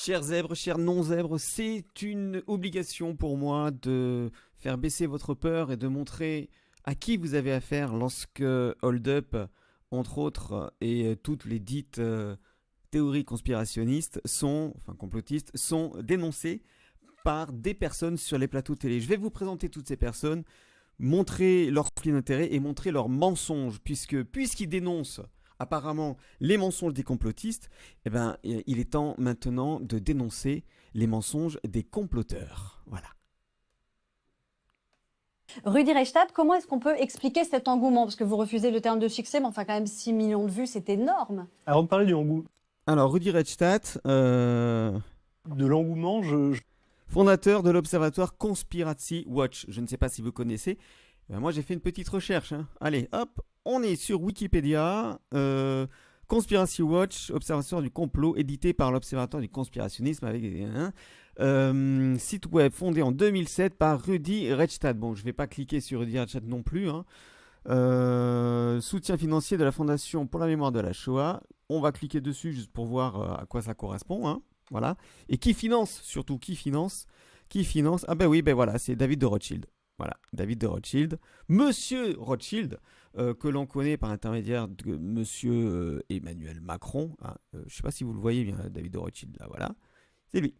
Chers zèbres, chers non-zèbres, c'est une obligation pour moi de faire baisser votre peur et de montrer à qui vous avez affaire lorsque Hold Up, entre autres, et toutes les dites théories conspirationnistes enfin complotistes, sont dénoncées par des personnes sur les plateaux télé. Je vais vous présenter toutes ces personnes, montrer leur conflit d'intérêt et montrer leurs mensonges, puisqu'ils dénoncent apparemment les mensonges des complotistes, eh ben, il est temps maintenant de dénoncer les mensonges des comploteurs. Voilà. Rudi Reichstadt, comment est-ce qu'on peut expliquer cet engouement? Parce que vous refusez le terme de succès, mais enfin quand même 6 millions de vues, c'est énorme. Avant de parler du engouement, Alors, Rudi Reichstadt, de l'engouement, fondateur de l'observatoire Conspiracy Watch. Je ne sais pas si vous connaissez. Moi, j'ai fait une petite recherche. Allez, hop, on est sur Wikipédia. Conspiracy Watch, observatoire du complot, édité par l'Observatoire du conspirationnisme avec site web fondé en 2007 par Rudi Reichstadt. Bon, je ne vais pas cliquer sur Rudi Reichstadt non plus. Soutien financier de la Fondation pour la mémoire de la Shoah. On va cliquer dessus juste pour voir à quoi ça correspond. Voilà. Et qui finance, surtout, qui finance? Ah ben oui, ben voilà, c'est David de Rothschild. Voilà, David de Rothschild. Monsieur Rothschild, que l'on connaît par l'intermédiaire de Monsieur Emmanuel Macron. Je ne sais pas si vous le voyez bien, David de Rothschild, là, voilà. C'est lui.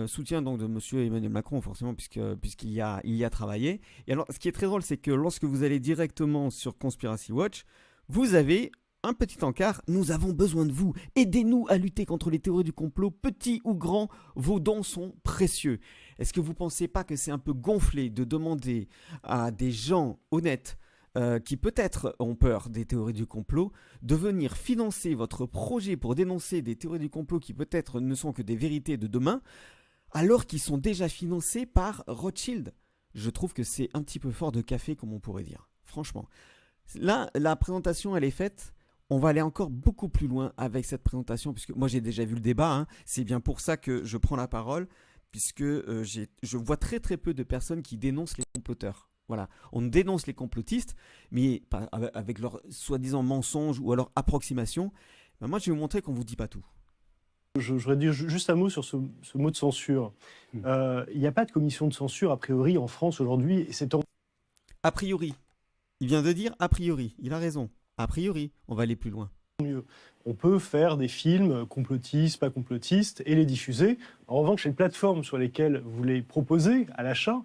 Soutien donc de Monsieur Emmanuel Macron, forcément, puisqu'il y a travaillé. Et alors, ce qui est très drôle, c'est que lorsque vous allez directement sur Conspiracy Watch, vous avez un petit encart. Nous avons besoin de vous. Aidez-nous à lutter contre les théories du complot, petits ou grands. Vos dons sont précieux. Est-ce que vous ne pensez pas que c'est un peu gonflé de demander à des gens honnêtes qui peut-être ont peur des théories du complot, de venir financer votre projet pour dénoncer des théories du complot qui peut-être ne sont que des vérités de demain, alors qu'ils sont déjà financés par Rothschild? Je trouve que c'est un petit peu fort de café, comme on pourrait dire. Franchement. Là, la présentation, elle est faite. On va aller encore beaucoup plus loin avec cette présentation, puisque moi, j'ai déjà vu le débat. C'est bien pour ça que je prends la parole, puisque je vois très très peu de personnes qui dénoncent les comploteurs. Voilà, on dénonce les complotistes, mais avec leurs soi-disant mensonges ou alors approximations. Ben moi, je vais vous montrer qu'on ne vous dit pas tout. je voudrais dire juste un mot sur ce mot de censure. Il n'y a pas de commission de censure, a priori, en France aujourd'hui. Et c'est a priori. Il vient de dire a priori. Il a raison. A priori, on va aller plus loin. Mieux. On peut faire des films complotistes, pas complotistes, et les diffuser. En revanche, les plateformes sur lesquelles vous les proposez à l'achat,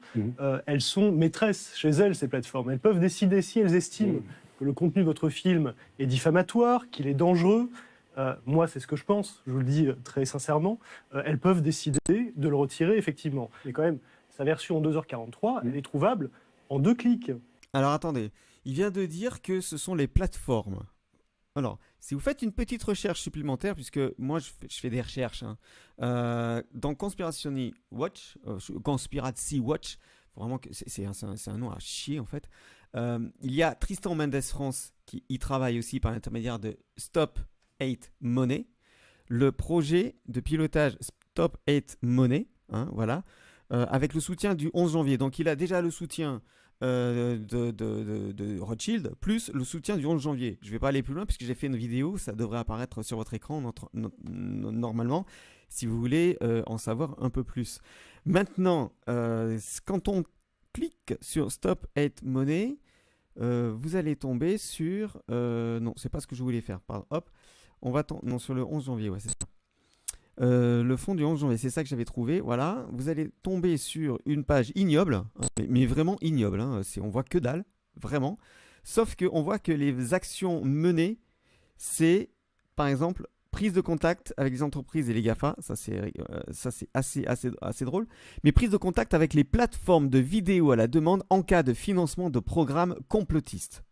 elles sont maîtresses chez elles, ces plateformes. Elles peuvent décider, si elles estiment que le contenu de votre film est diffamatoire, qu'il est dangereux. Moi, c'est ce que je pense, je vous le dis très sincèrement. Elles peuvent décider de le retirer, effectivement. Mais quand même, sa version en 2h43, elle est trouvable en 2 clics. Alors attendez, il vient de dire que ce sont les plateformes. Alors, si vous faites une petite recherche supplémentaire, puisque moi je fais des recherches, dans Conspiracy Watch, vraiment c'est un nom à chier en fait. Il y a Tristan Mendes France qui y travaille aussi par l'intermédiaire de Stop Hate Money, le projet de pilotage Stop Hate Money, voilà, avec le soutien du 11 janvier. Donc il a déjà le soutien de Rothschild, plus le soutien du 11 janvier. Je ne vais pas aller plus loin puisque j'ai fait une vidéo, ça devrait apparaître sur votre écran normalement, si vous voulez en savoir un peu plus. Maintenant, quand on clique sur Stop Hate Money, vous allez tomber sur... non, c'est pas ce que je voulais faire, pardon, hop, on va non, sur le 11 janvier, ouais, c'est ça. Le fond du 11 janvier, c'est ça que j'avais trouvé. Voilà, vous allez tomber sur une page ignoble, mais vraiment ignoble. On voit que dalle, vraiment. Sauf qu'on voit que les actions menées, c'est par exemple prise de contact avec les entreprises et les GAFA. Ça, c'est assez drôle. Mais prise de contact avec les plateformes de vidéos à la demande en cas de financement de programmes complotistes.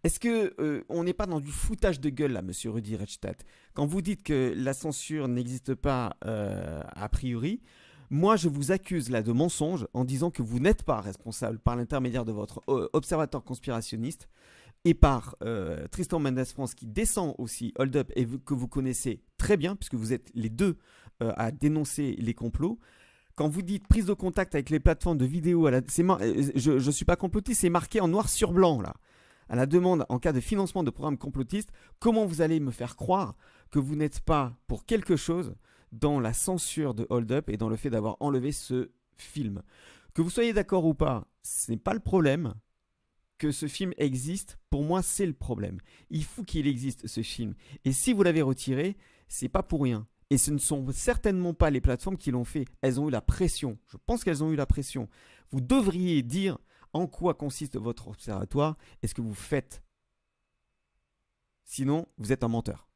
Est-ce qu'on n'est pas dans du foutage de gueule là, monsieur Rudi Reichstadt? Quand vous dites que la censure n'existe pas a priori, moi je vous accuse là de mensonge en disant que vous n'êtes pas responsable par l'intermédiaire de votre observateur conspirationniste et par Tristan Mendes France qui descend aussi Hold Up et que vous connaissez très bien puisque vous êtes les deux à dénoncer les complots. Quand vous dites prise de contact avec les plateformes de vidéos, je ne suis pas complotiste, c'est marqué en noir sur blanc là. à la demande en cas de financement de programmes complotistes, comment vous allez me faire croire que vous n'êtes pas pour quelque chose dans la censure de Hold Up et dans le fait d'avoir enlevé ce film. Que vous soyez d'accord ou pas, ce n'est pas le problème. Que ce film existe, pour moi, c'est le problème. Il faut qu'il existe, ce film. Et si vous l'avez retiré, c'est pas pour rien. Et ce ne sont certainement pas les plateformes qui l'ont fait. Elles ont eu la pression. Je pense qu'elles ont eu la pression. Vous devriez dire en quoi consiste votre observatoire et ce que vous faites. Sinon, vous êtes un menteur.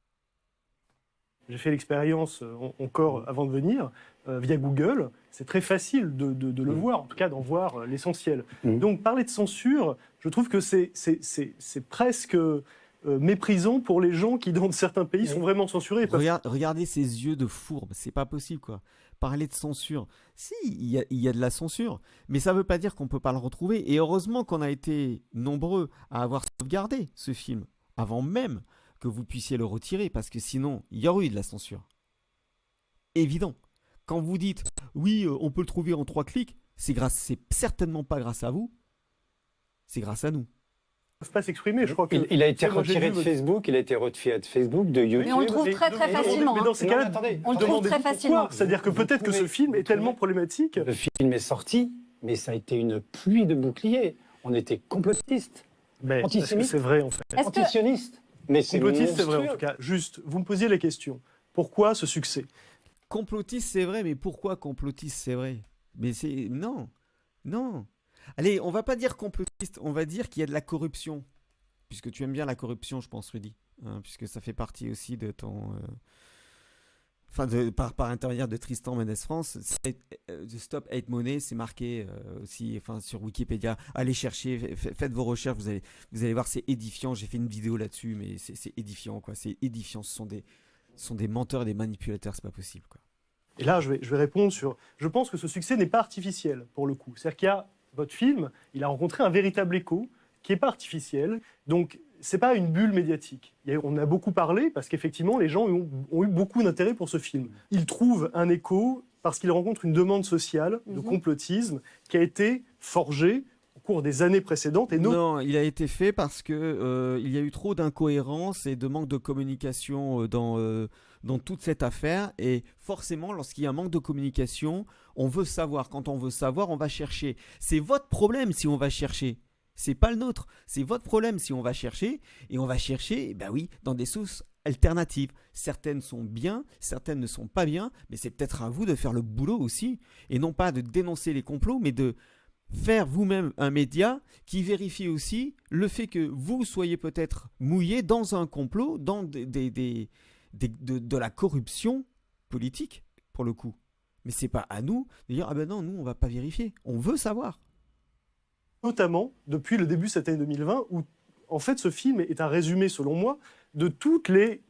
J'ai fait l'expérience encore avant de venir, via Google. C'est très facile de le voir, en tout cas d'en voir l'essentiel. Donc parler de censure, je trouve que c'est presque méprisant pour les gens qui, dans certains pays, sont vraiment censurés. Regardez ces yeux de fourbe, c'est pas possible quoi. Parler de censure, si, il y a de la censure, mais ça veut pas dire qu'on peut pas le retrouver. Et heureusement qu'on a été nombreux à avoir sauvegardé ce film, avant même que vous puissiez le retirer, parce que sinon, il y aurait eu de la censure. Évident. Quand vous dites, oui, on peut le trouver en 3 clics, c'est certainement pas grâce à vous, c'est grâce à nous. Ils ne peuvent pas s'exprimer, je crois que... Il a été retiré de Facebook, il a été retiré de Facebook, de YouTube. Mais on le trouve très facilement. Mais dans ces cas-là, on le trouve très facilement. C'est-à-dire que peut-être que ce film est tellement problématique... Le film est sorti, mais ça a été une pluie de boucliers. On était complotistes, antisémites, c'est vrai en fait. antisionistes. Mais c'est Complotiste, c'est vrai en tout cas. Juste, vous me posiez la question. Pourquoi ce succès? Complotiste, c'est vrai, mais pourquoi complotiste, c'est vrai? Mais c'est... Non. Non. Allez, on va pas dire complotiste, on va dire qu'il y a de la corruption. Puisque tu aimes bien la corruption, je pense, Rudy. Hein, puisque ça fait partie aussi de ton... Enfin, par intermédiaire de Tristan Mendes France, Stop Hate Money, c'est marqué aussi sur Wikipédia. Allez chercher, faites vos recherches, vous allez voir, c'est édifiant. J'ai fait une vidéo là-dessus, mais c'est édifiant, quoi. C'est édifiant, ce sont des menteurs et des manipulateurs, c'est pas possible, quoi. Et là, je vais répondre sur... Je pense que ce succès n'est pas artificiel, pour le coup. C'est-à-dire qu'il y a... Votre film, il a rencontré un véritable écho qui n'est pas artificiel. Donc, ce n'est pas une bulle médiatique. On a beaucoup parlé parce qu'effectivement, les gens ont eu beaucoup d'intérêt pour ce film. Il trouve un écho parce qu'il rencontre une demande sociale de complotisme qui a été forgée au cours des années précédentes. Non, il a été fait parce que il y a eu trop d'incohérences et de manque de communication dans toute cette affaire. Et forcément, lorsqu'il y a un manque de communication, on veut savoir. Quand on veut savoir, on va chercher. C'est votre problème si on va chercher. C'est pas le nôtre. C'est votre problème si on va chercher. Et on va chercher, ben oui, dans des sources alternatives. Certaines sont bien, certaines ne sont pas bien. Mais c'est peut-être à vous de faire le boulot aussi. Et non pas de dénoncer les complots, mais de faire vous-même un média qui vérifie aussi le fait que vous soyez peut-être mouillé dans un complot, dans de la corruption politique, pour le coup. Mais c'est pas à nous de dire « Ah ben non, nous, on va pas vérifier. On veut savoir. » Notamment depuis le début de cette année 2020, où en fait ce film est un résumé, selon moi, de toutes les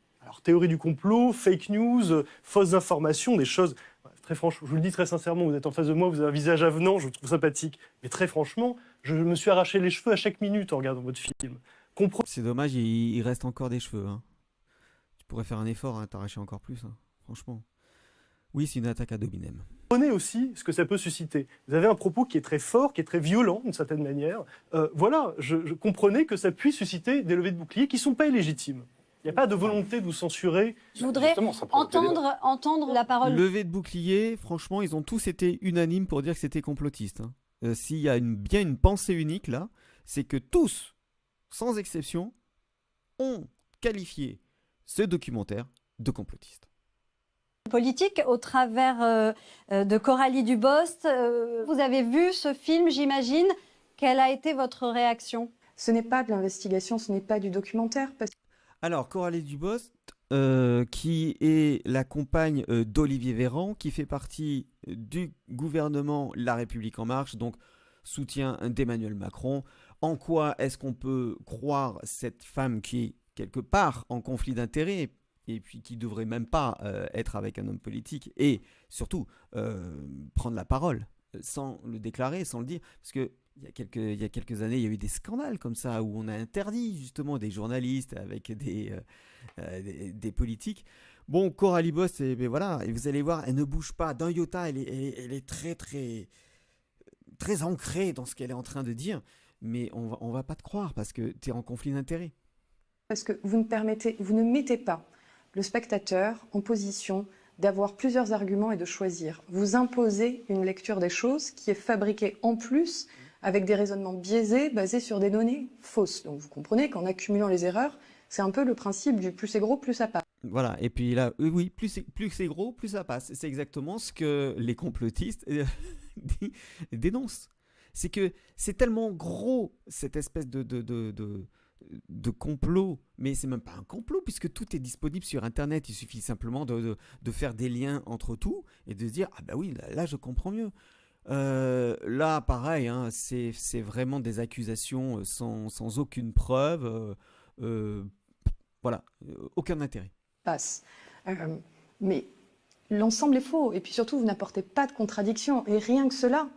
théories du complot, fake news, fausses informations, des choses... Très franchement, je vous le dis très sincèrement, vous êtes en face de moi, vous avez un visage avenant, je vous trouve sympathique. Mais très franchement, je me suis arraché les cheveux à chaque minute en regardant votre film. C'est dommage, il reste encore des cheveux. Hein. Tu pourrais faire un effort, hein, t'arracher encore plus, hein, franchement. Oui, c'est une attaque à hominem. Comprenez aussi ce que ça peut susciter. Vous avez un propos qui est très fort, qui est très violent d'une certaine manière. Voilà, je comprenais que ça puisse susciter des levées de boucliers qui ne sont pas illégitimes. Il n'y a pas de volonté de vous censurer. Je voudrais entendre la parole. Levée de bouclier, franchement, ils ont tous été unanimes pour dire que c'était complotiste. Hein. S'il y a bien une pensée unique là, c'est que tous, sans exception, ont qualifié ce documentaire de complotiste. Politique au travers de Coralie Dubost. Vous avez vu ce film, j'imagine. Quelle a été votre réaction? Ce n'est pas de l'investigation, ce n'est pas du documentaire. Alors, Coralie Dubost, qui est la compagne d'Olivier Véran, qui fait partie du gouvernement La République En Marche, donc soutien d'Emmanuel Macron. En quoi est-ce qu'on peut croire cette femme qui est quelque part en conflit d'intérêts et puis qui ne devrait même pas être avec un homme politique et surtout prendre la parole sans le déclarer, sans le dire, parce que il y a quelques années, il y a eu des scandales comme ça où on a interdit justement des journalistes avec des politiques. Bon, Coralie Dubost, ben voilà, et vous allez voir, elle ne bouge pas d'un iota, elle est très, très, très ancrée dans ce qu'elle est en train de dire. mais on va pas te croire parce que tu es en conflit d'intérêts. Parce que vous ne mettez pas le spectateur en position d'avoir plusieurs arguments et de choisir. Vous imposez une lecture des choses qui est fabriquée en plus avec des raisonnements biaisés basés sur des données fausses. Donc vous comprenez qu'en accumulant les erreurs, c'est un peu le principe du plus c'est gros, plus ça passe. Voilà, et puis là, oui, plus c'est gros, plus ça passe. C'est exactement ce que les complotistes dénoncent. C'est que c'est tellement gros, cette espèce de complot, mais c'est même pas un complot puisque tout est disponible sur Internet. Il suffit simplement de faire des liens entre tout et de se dire ah bah oui, là je comprends mieux. Là pareil, hein, c'est vraiment des accusations sans aucune preuve, voilà, aucun intérêt. Passe. Mais l'ensemble est faux et puis surtout vous n'apportez pas de contradiction et rien que cela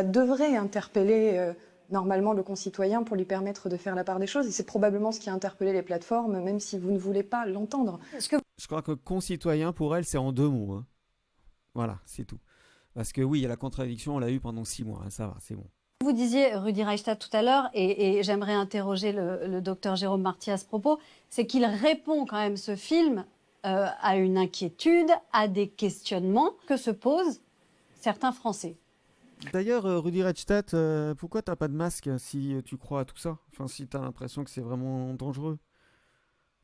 devrait interpeller normalement le concitoyen pour lui permettre de faire la part des choses et c'est probablement ce qui a interpellé les plateformes même si vous ne voulez pas l'entendre. Je crois que concitoyen pour elle c'est en 2 mots, hein. Voilà, c'est tout. Parce que oui, il y a la contradiction, on l'a eu pendant 6 mois, hein, ça va, c'est bon. Vous disiez Rudi Reichstadt tout à l'heure, et j'aimerais interroger le docteur Jérôme Marty à ce propos, c'est qu'il répond quand même ce film à une inquiétude, à des questionnements que se posent certains Français. D'ailleurs, Rudi Reichstadt, pourquoi t'as pas de masque si tu crois à tout ça? Enfin, si t'as l'impression que c'est vraiment dangereux.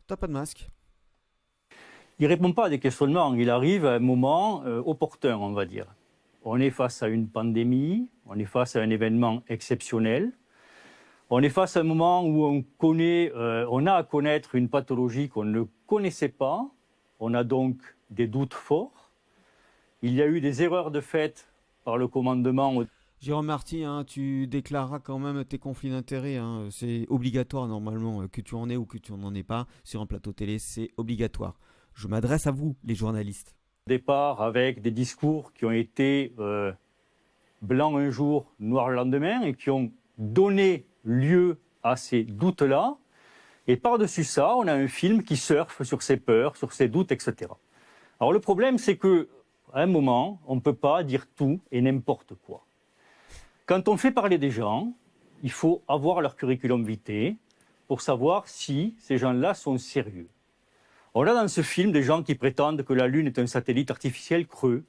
T'as pas de masque. Il ne répond pas à des questionnements, il arrive à un moment opportun, on va dire. On est face à une pandémie, on est face à un événement exceptionnel, on est face à un moment où on a à connaître une pathologie qu'on ne connaissait pas, on a donc des doutes forts. Il y a eu des erreurs de fait par le commandement. Jérôme Marty, hein, tu déclareras quand même tes conflits d'intérêts. Hein. C'est obligatoire normalement, que tu en aies ou que tu n'en aies pas. Sur un plateau télé, c'est obligatoire. Je m'adresse à vous, les journalistes. Départ avec des discours qui ont été blancs un jour, noirs le lendemain, et qui ont donné lieu à ces doutes-là. Et par-dessus ça, on a un film qui surfe sur ces peurs, sur ces doutes, etc. Alors le problème, c'est qu'à un moment, on ne peut pas dire tout et n'importe quoi. Quand on fait parler des gens, il faut avoir leur curriculum vitae pour savoir si ces gens-là sont sérieux. On a dans ce film des gens qui prétendent que la Lune est un satellite artificiel creux.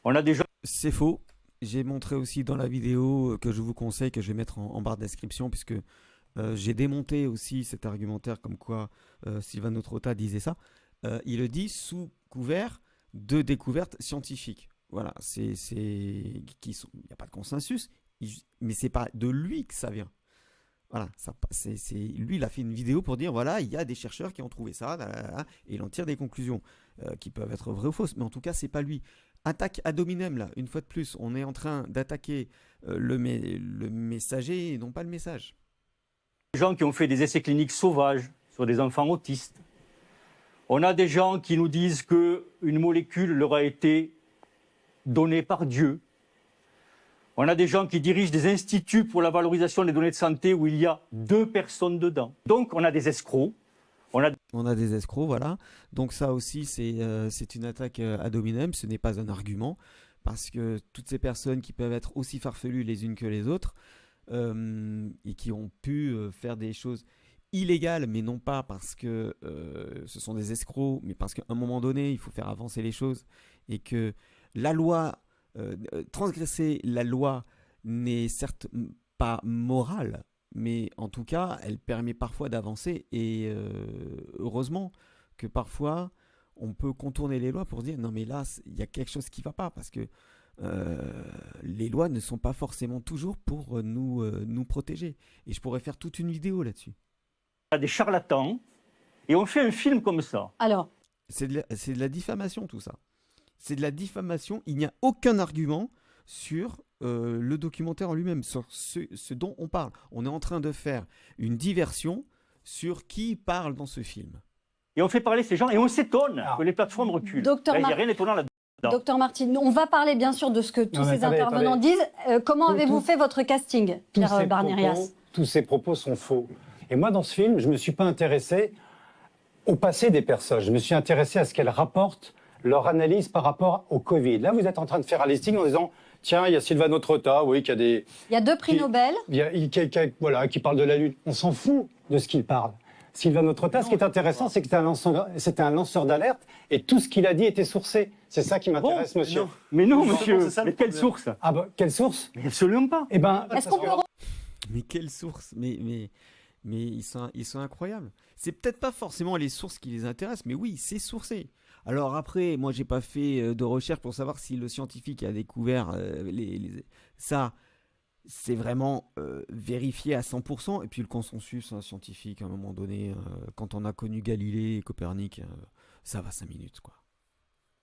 On a des gens... C'est faux. J'ai montré aussi dans la vidéo que je vous conseille, que je vais mettre en barre de description, puisque j'ai démonté aussi cet argumentaire comme quoi Sylvain Autrotta disait ça. Il le dit sous couvert de découvertes scientifiques. Voilà, il n'y a pas de consensus, mais c'est pas de lui que ça vient. Voilà, lui, il a fait une vidéo pour dire, voilà, il y a des chercheurs qui ont trouvé ça, et il en tire des conclusions qui peuvent être vraies ou fausses, mais en tout cas, c'est pas lui. Attaque ad hominem, là, une fois de plus, on est en train d'attaquer le messager et non pas le message. Des gens qui ont fait des essais cliniques sauvages sur des enfants autistes. On a des gens qui nous disent qu'une molécule leur a été donnée par Dieu. On a des gens qui dirigent des instituts pour la valorisation des données de santé où il y a 2 personnes dedans. Donc on a des escrocs. On a des escrocs, voilà. Donc ça aussi, c'est une attaque ad hominem, ce n'est pas un argument, parce que toutes ces personnes qui peuvent être aussi farfelues les unes que les autres, et qui ont pu faire des choses illégales, mais non pas parce que ce sont des escrocs, mais parce qu'à un moment donné, il faut faire avancer les choses, et que la loi... transgresser la loi n'est certes pas morale, mais en tout cas, elle permet parfois d'avancer et heureusement que parfois, on peut contourner les lois pour dire non mais là, il y a quelque chose qui ne va pas parce que les lois ne sont pas forcément toujours pour nous protéger. Et je pourrais faire toute une vidéo là-dessus. On a des charlatans et on fait un film comme ça. Alors, c'est de la diffamation tout ça. C'est de la diffamation, il n'y a aucun argument sur le documentaire en lui-même, sur ce dont on parle. On est en train de faire une diversion sur qui parle dans ce film. Et on fait parler ces gens et on s'étonne que les plateformes reculent. Il n'y a rien d'étonnant là-dedans. Docteur Marty, on va parler bien sûr de ce que tous ces intervenants disent. Comment avez-vous fait votre casting, Pierre Barnérias? Tous ces propos sont faux. Et moi, dans ce film, je ne me suis pas intéressé au passé des personnes. Je me suis intéressé à ce qu'elles rapportent leur analyse par rapport au Covid. Là, vous êtes en train de faire un listing en disant tiens, il y a Silvano Trotta, oui, qui a des... Il y a 2 prix Qui- Nobel. Voilà, qui parle de la Lune. On s'en fout de ce qu'il parle. Silvano Trotta, ce qui est intéressant, c'est que c'était un lanceur d'alerte et tout ce qu'il a dit était sourcé. C'est ça qui m'intéresse, monsieur. Non. Mais non, Justement, monsieur. c'est ça le Mais quelle problème. source? Ah bah, quelle source? Mais absolument pas. Eh ben, Est-ce qu'on peut Mais quelle source? Mais ils sont incroyables. C'est peut-être pas forcément les sources qui les intéressent, mais oui, c'est sourcé. Alors après, moi, j'ai pas fait de recherche pour savoir si le scientifique a découvert ça. C'est vraiment vérifié à 100%. Et puis le consensus scientifique, à un moment donné, quand on a connu Galilée et Copernic, ça va 5 minutes, quoi.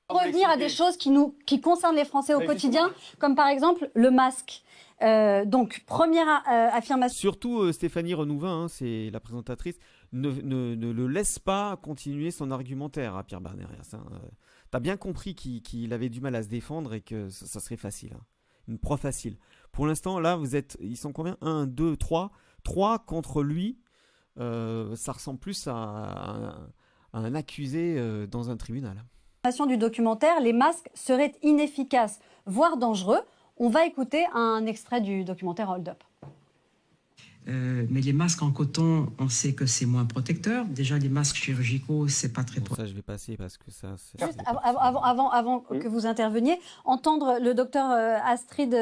revenir à des choses qui concernent les Français au quotidien, comme par exemple le masque. Donc, première affirmation. Surtout Stéphanie Renouvin, hein, c'est la présentatrice, ne le laisse pas continuer son argumentaire à Pierre Barnérias. Hein. T'as bien compris qu'il avait du mal à se défendre et que ça serait facile. Hein. Une proie facile. Pour l'instant, là, ils sont combien? 1, 2, 3. 3 contre lui. Ça ressemble plus à un accusé dans un tribunal. Du documentaire, les masques seraient inefficaces, voire dangereux. On va écouter un extrait du documentaire Hold Up. Mais les masques en coton, on sait que c'est moins protecteur. Déjà, les masques chirurgicaux, c'est pas très Bon, ça, je vais passer parce que ça... Juste avant que vous interveniez, entendre le docteur Astrid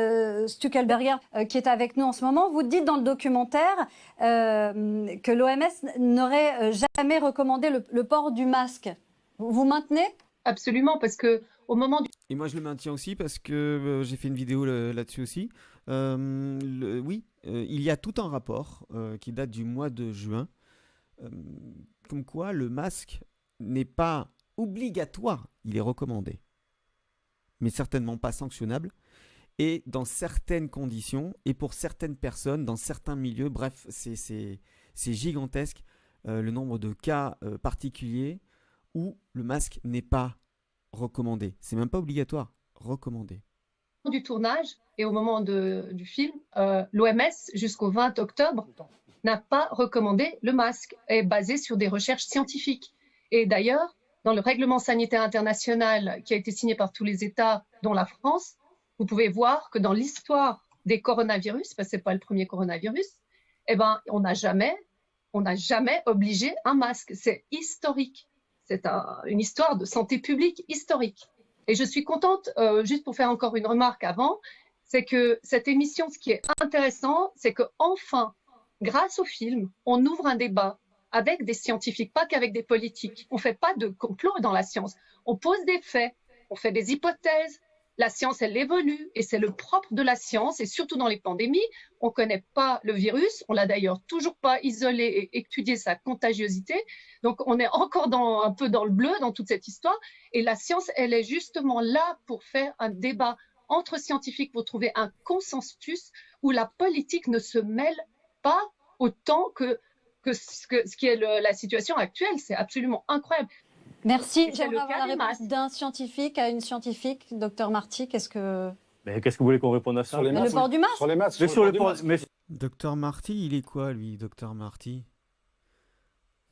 Stuckelberger, qui est avec nous en ce moment. Vous dites dans le documentaire que l'OMS n'aurait jamais recommandé le port du masque. Vous maintenez ? Absolument, parce que au moment du... Et moi, je le maintiens aussi parce que j'ai fait une vidéo là-dessus aussi. Oui, il y a tout un rapport qui date du mois de juin, comme quoi le masque n'est pas obligatoire, il est recommandé, mais certainement pas sanctionnable, et dans certaines conditions, et pour certaines personnes, dans certains milieux, bref, c'est gigantesque le nombre de cas particuliers où le masque n'est pas recommandé. C'est même pas obligatoire, recommandé. du tournage et au moment du film, l'OMS, jusqu'au 20 octobre, n'a pas recommandé le masque, est basé sur des recherches scientifiques. Et d'ailleurs, dans le règlement sanitaire international qui a été signé par tous les États, dont la France, vous pouvez voir que dans l'histoire des coronavirus, parce que ce n'est pas le premier coronavirus, eh ben, on n'a jamais obligé un masque. C'est historique. C'est une histoire de santé publique historique. Et je suis contente, juste pour faire encore une remarque avant, c'est que cette émission, ce qui est intéressant, c'est qu'enfin, grâce au film, on ouvre un débat avec des scientifiques, pas qu'avec des politiques. On ne fait pas de complot dans la science. On pose des faits, on fait des hypothèses. La science, elle évolue et c'est le propre de la science. Et surtout dans les pandémies, on ne connaît pas le virus. On l'a d'ailleurs toujours pas isolé et étudié sa contagiosité. Donc, on est encore un peu dans le bleu dans toute cette histoire. Et la science, elle est justement là pour faire un débat entre scientifiques pour trouver un consensus où la politique ne se mêle pas autant que ce qui est la situation actuelle. C'est absolument incroyable. Merci. C'est J'aimerais le avoir cas la des réponse masques. d'un scientifique à une scientifique. Docteur Marty, qu'est-ce que... Mais qu'est-ce que vous voulez qu'on réponde à ça? Sur les Mais le masques, port du masque. Sur les masques. Mais sur le du port, masque. mais Docteur Marty, il est quoi lui, Docteur Marty?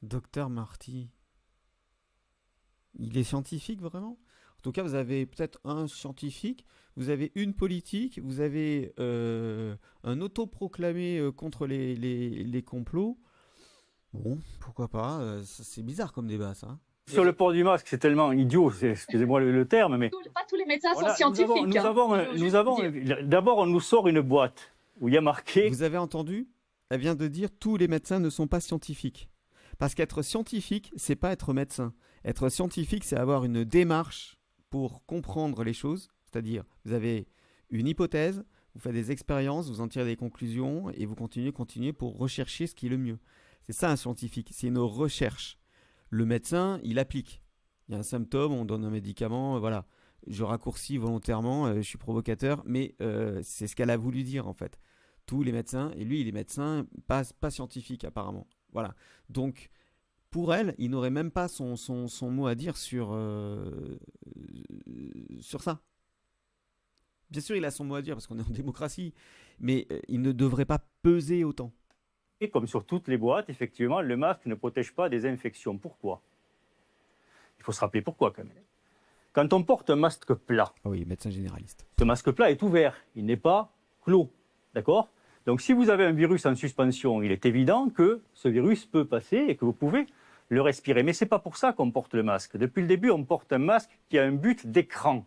Docteur Marty. Il est scientifique vraiment? En tout cas, vous avez peut-être un scientifique, vous avez une politique, vous avez un autoproclamé contre les complots. Bon, pourquoi pas, c'est bizarre comme débat ça. sur le port du masque, c'est tellement idiot, excusez-moi le terme, mais Pas tous les médecins voilà, sont scientifiques. d'abord, on nous sort une boîte où il y a marqué. Vous avez entendu? Elle vient de dire tous les médecins ne sont pas scientifiques. Parce qu'être scientifique, c'est pas être médecin. Être scientifique, c'est avoir une démarche pour comprendre les choses. C'est-à-dire, vous avez une hypothèse, vous faites des expériences, vous en tirez des conclusions et vous continuez pour rechercher ce qui est le mieux. C'est ça un scientifique, c'est une recherche. Le médecin, il applique. Il y a un symptôme, on donne un médicament, voilà. Je raccourcis volontairement, je suis provocateur, mais c'est ce qu'elle a voulu dire en fait. Tous les médecins, et lui il est médecin, pas scientifique apparemment. Voilà. Donc pour elle, il n'aurait même pas son mot à dire sur ça. Bien sûr, il a son mot à dire parce qu'on est en démocratie, mais il ne devrait pas peser autant. Et comme sur toutes les boîtes, effectivement, le masque ne protège pas des infections. Pourquoi? Il faut se rappeler pourquoi quand même. Quand on porte un masque plat, Ah oui, médecin généraliste. ce masque plat est ouvert, il n'est pas clos. D'accord? Donc si vous avez un virus en suspension, il est évident que ce virus peut passer et que vous pouvez le respirer. Mais ce n'est pas pour ça qu'on porte le masque. Depuis le début, on porte un masque qui a un but d'écran.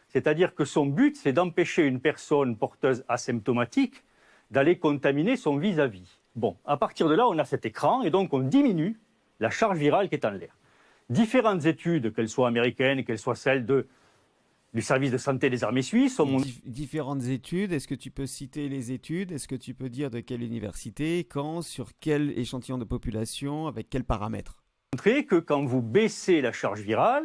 C'est-à-dire que son but, c'est d'empêcher une personne porteuse asymptomatique d'aller contaminer son vis-à-vis. Bon, à partir de là, on a cet écran et donc on diminue la charge virale qui est en l'air. Différentes études, qu'elles soient américaines, qu'elles soient celles du service de santé des armées suisses, ont montré Différentes études, est-ce que tu peux citer les études? Est-ce que tu peux dire de quelle université, quand, sur quel échantillon de population, avec quels paramètres? que quand vous baissez la charge virale,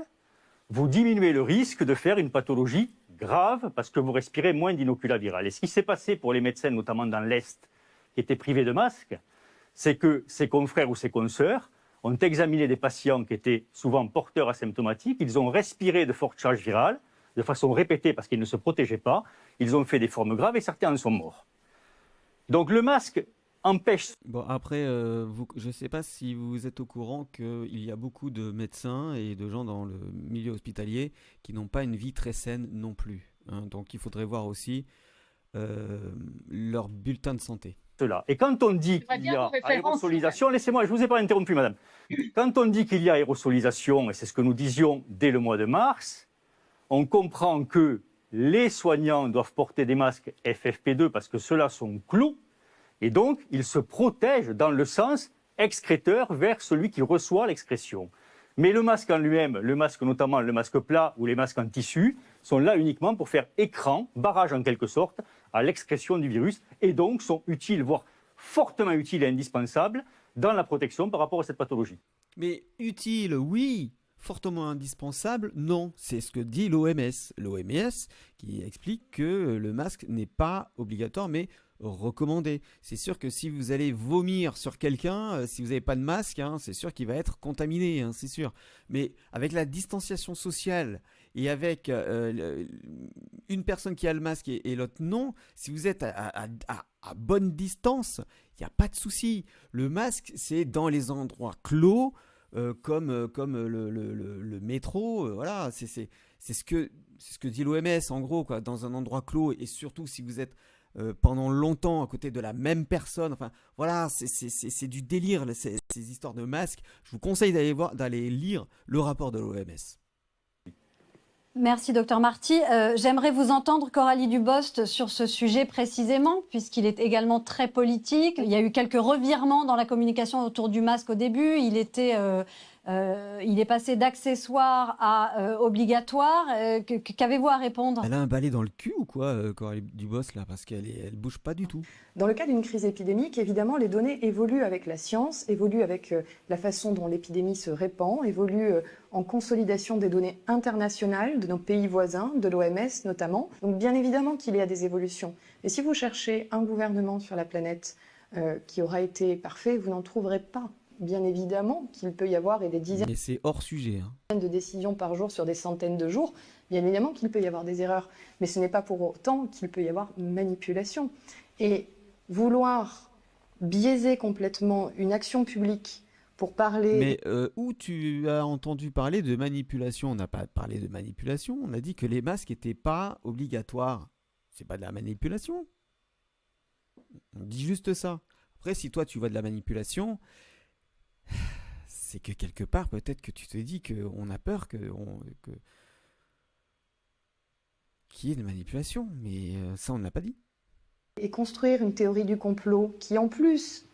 vous diminuez le risque de faire une pathologie grave parce que vous respirez moins d'inocula viral. Et ce qui s'est passé pour les médecins, notamment dans l'Est, qui étaient privés de masques, c'est que ses confrères ou ses consoeurs ont examiné des patients qui étaient souvent porteurs asymptomatiques, ils ont respiré de fortes charges virales de façon répétée parce qu'ils ne se protégeaient pas, ils ont fait des formes graves et certains en sont morts. Donc le masque empêche... Bon, après, je ne sais pas si vous êtes au courant qu'il y a beaucoup de médecins et de gens dans le milieu hospitalier qui n'ont pas une vie très saine non plus, hein. Donc il faudrait voir aussi leur bulletin de santé. Cela. Et quand on dit qu'il y a aérosolisation, laissez-moi, je ne vous ai pas interrompu, madame. Quand on dit qu'il y a aérosolisation, et c'est ce que nous disions dès le mois de mars, on comprend que les soignants doivent porter des masques FFP2 parce que ceux-là sont clos, et donc ils se protègent dans le sens excréteur vers celui qui reçoit l'excrétion. Mais le masque en lui-même, le masque notamment le masque plat ou les masques en tissu, sont là uniquement pour faire écran, barrage en quelque sorte, à l'excrétion du virus, et donc sont utiles, voire fortement utiles et indispensables dans la protection par rapport à cette pathologie. Mais utile, oui. Fortement indispensable, non. C'est ce que dit l'OMS. L'OMS qui explique que le masque n'est pas obligatoire, mais recommandé. C'est sûr que si vous allez vomir sur quelqu'un, si vous n'avez pas de masque, hein, c'est sûr qu'il va être contaminé, hein, c'est sûr. Mais avec la distanciation sociale et avec une personne qui a le masque et l'autre non, si vous êtes à bonne distance, il n'y a pas de souci. Le masque, c'est dans les endroits clos, comme le métro, voilà, c'est ce que dit l'OMS en gros, quoi, dans un endroit clos, et surtout si vous êtes pendant longtemps à côté de la même personne, enfin voilà, c'est du délire ces histoires de masques. Je vous conseille d'aller lire le rapport de l'OMS. Merci, docteur Marty. J'aimerais vous entendre, Coralie Dubost, sur ce sujet précisément, puisqu'il est également très politique. Il y a eu quelques revirements dans la communication autour du masque au début. Il est passé d'accessoire à obligatoire. Qu'avez-vous à répondre? Elle a un balai dans le cul ou quoi, Coralie Dubost, là, parce qu'elle bouge pas du tout. Dans le cas d'une crise épidémique, évidemment, les données évoluent avec la science, évoluent avec la façon dont l'épidémie se répand, évoluent en consolidation des données internationales de nos pays voisins, de l'OMS notamment. Donc bien évidemment qu'il y a des évolutions. Et si vous cherchez un gouvernement sur la planète qui aura été parfait, vous n'en trouverez pas. Bien évidemment qu'il peut y avoir des dizaines Mais c'est hors sujet, hein. de décisions par jour sur des centaines de jours. Bien évidemment qu'il peut y avoir des erreurs, mais ce n'est pas pour autant qu'il peut y avoir manipulation. Et vouloir biaiser complètement une action publique pour parler... Mais où tu as entendu parler de manipulation? On n'a pas parlé de manipulation, on a dit que les masques n'étaient pas obligatoires. C'est pas de la manipulation. On dit juste ça. Après, si toi tu vois de la manipulation, c'est que quelque part, peut-être que tu te dis qu'on a peur qu'il y ait de manipulation, mais ça on ne l'a pas dit. Et construire une théorie du complot qui, en plus,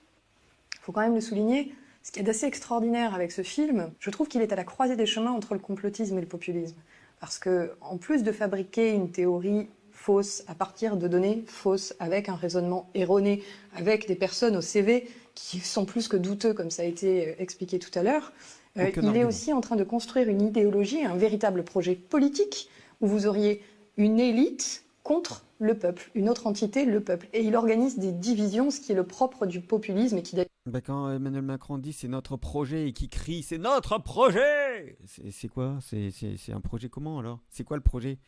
il faut quand même le souligner, ce qui est d'assez extraordinaire avec ce film, je trouve qu'il est à la croisée des chemins entre le complotisme et le populisme. Parce que, en plus de fabriquer une théorie fausse à partir de données fausses, avec un raisonnement erroné, avec des personnes au CV qui sont plus que douteux, comme ça a été expliqué tout à l'heure, il est aussi en train de construire une idéologie, un véritable projet politique, où vous auriez une élite contre le peuple, une autre entité, le peuple. Et il organise des divisions, ce qui est le propre du populisme. Et qui... Quand Emmanuel Macron dit c'est notre projet et qui crie c'est notre projet, c'est quoi? C'est un projet comment alors? C'est quoi le projet?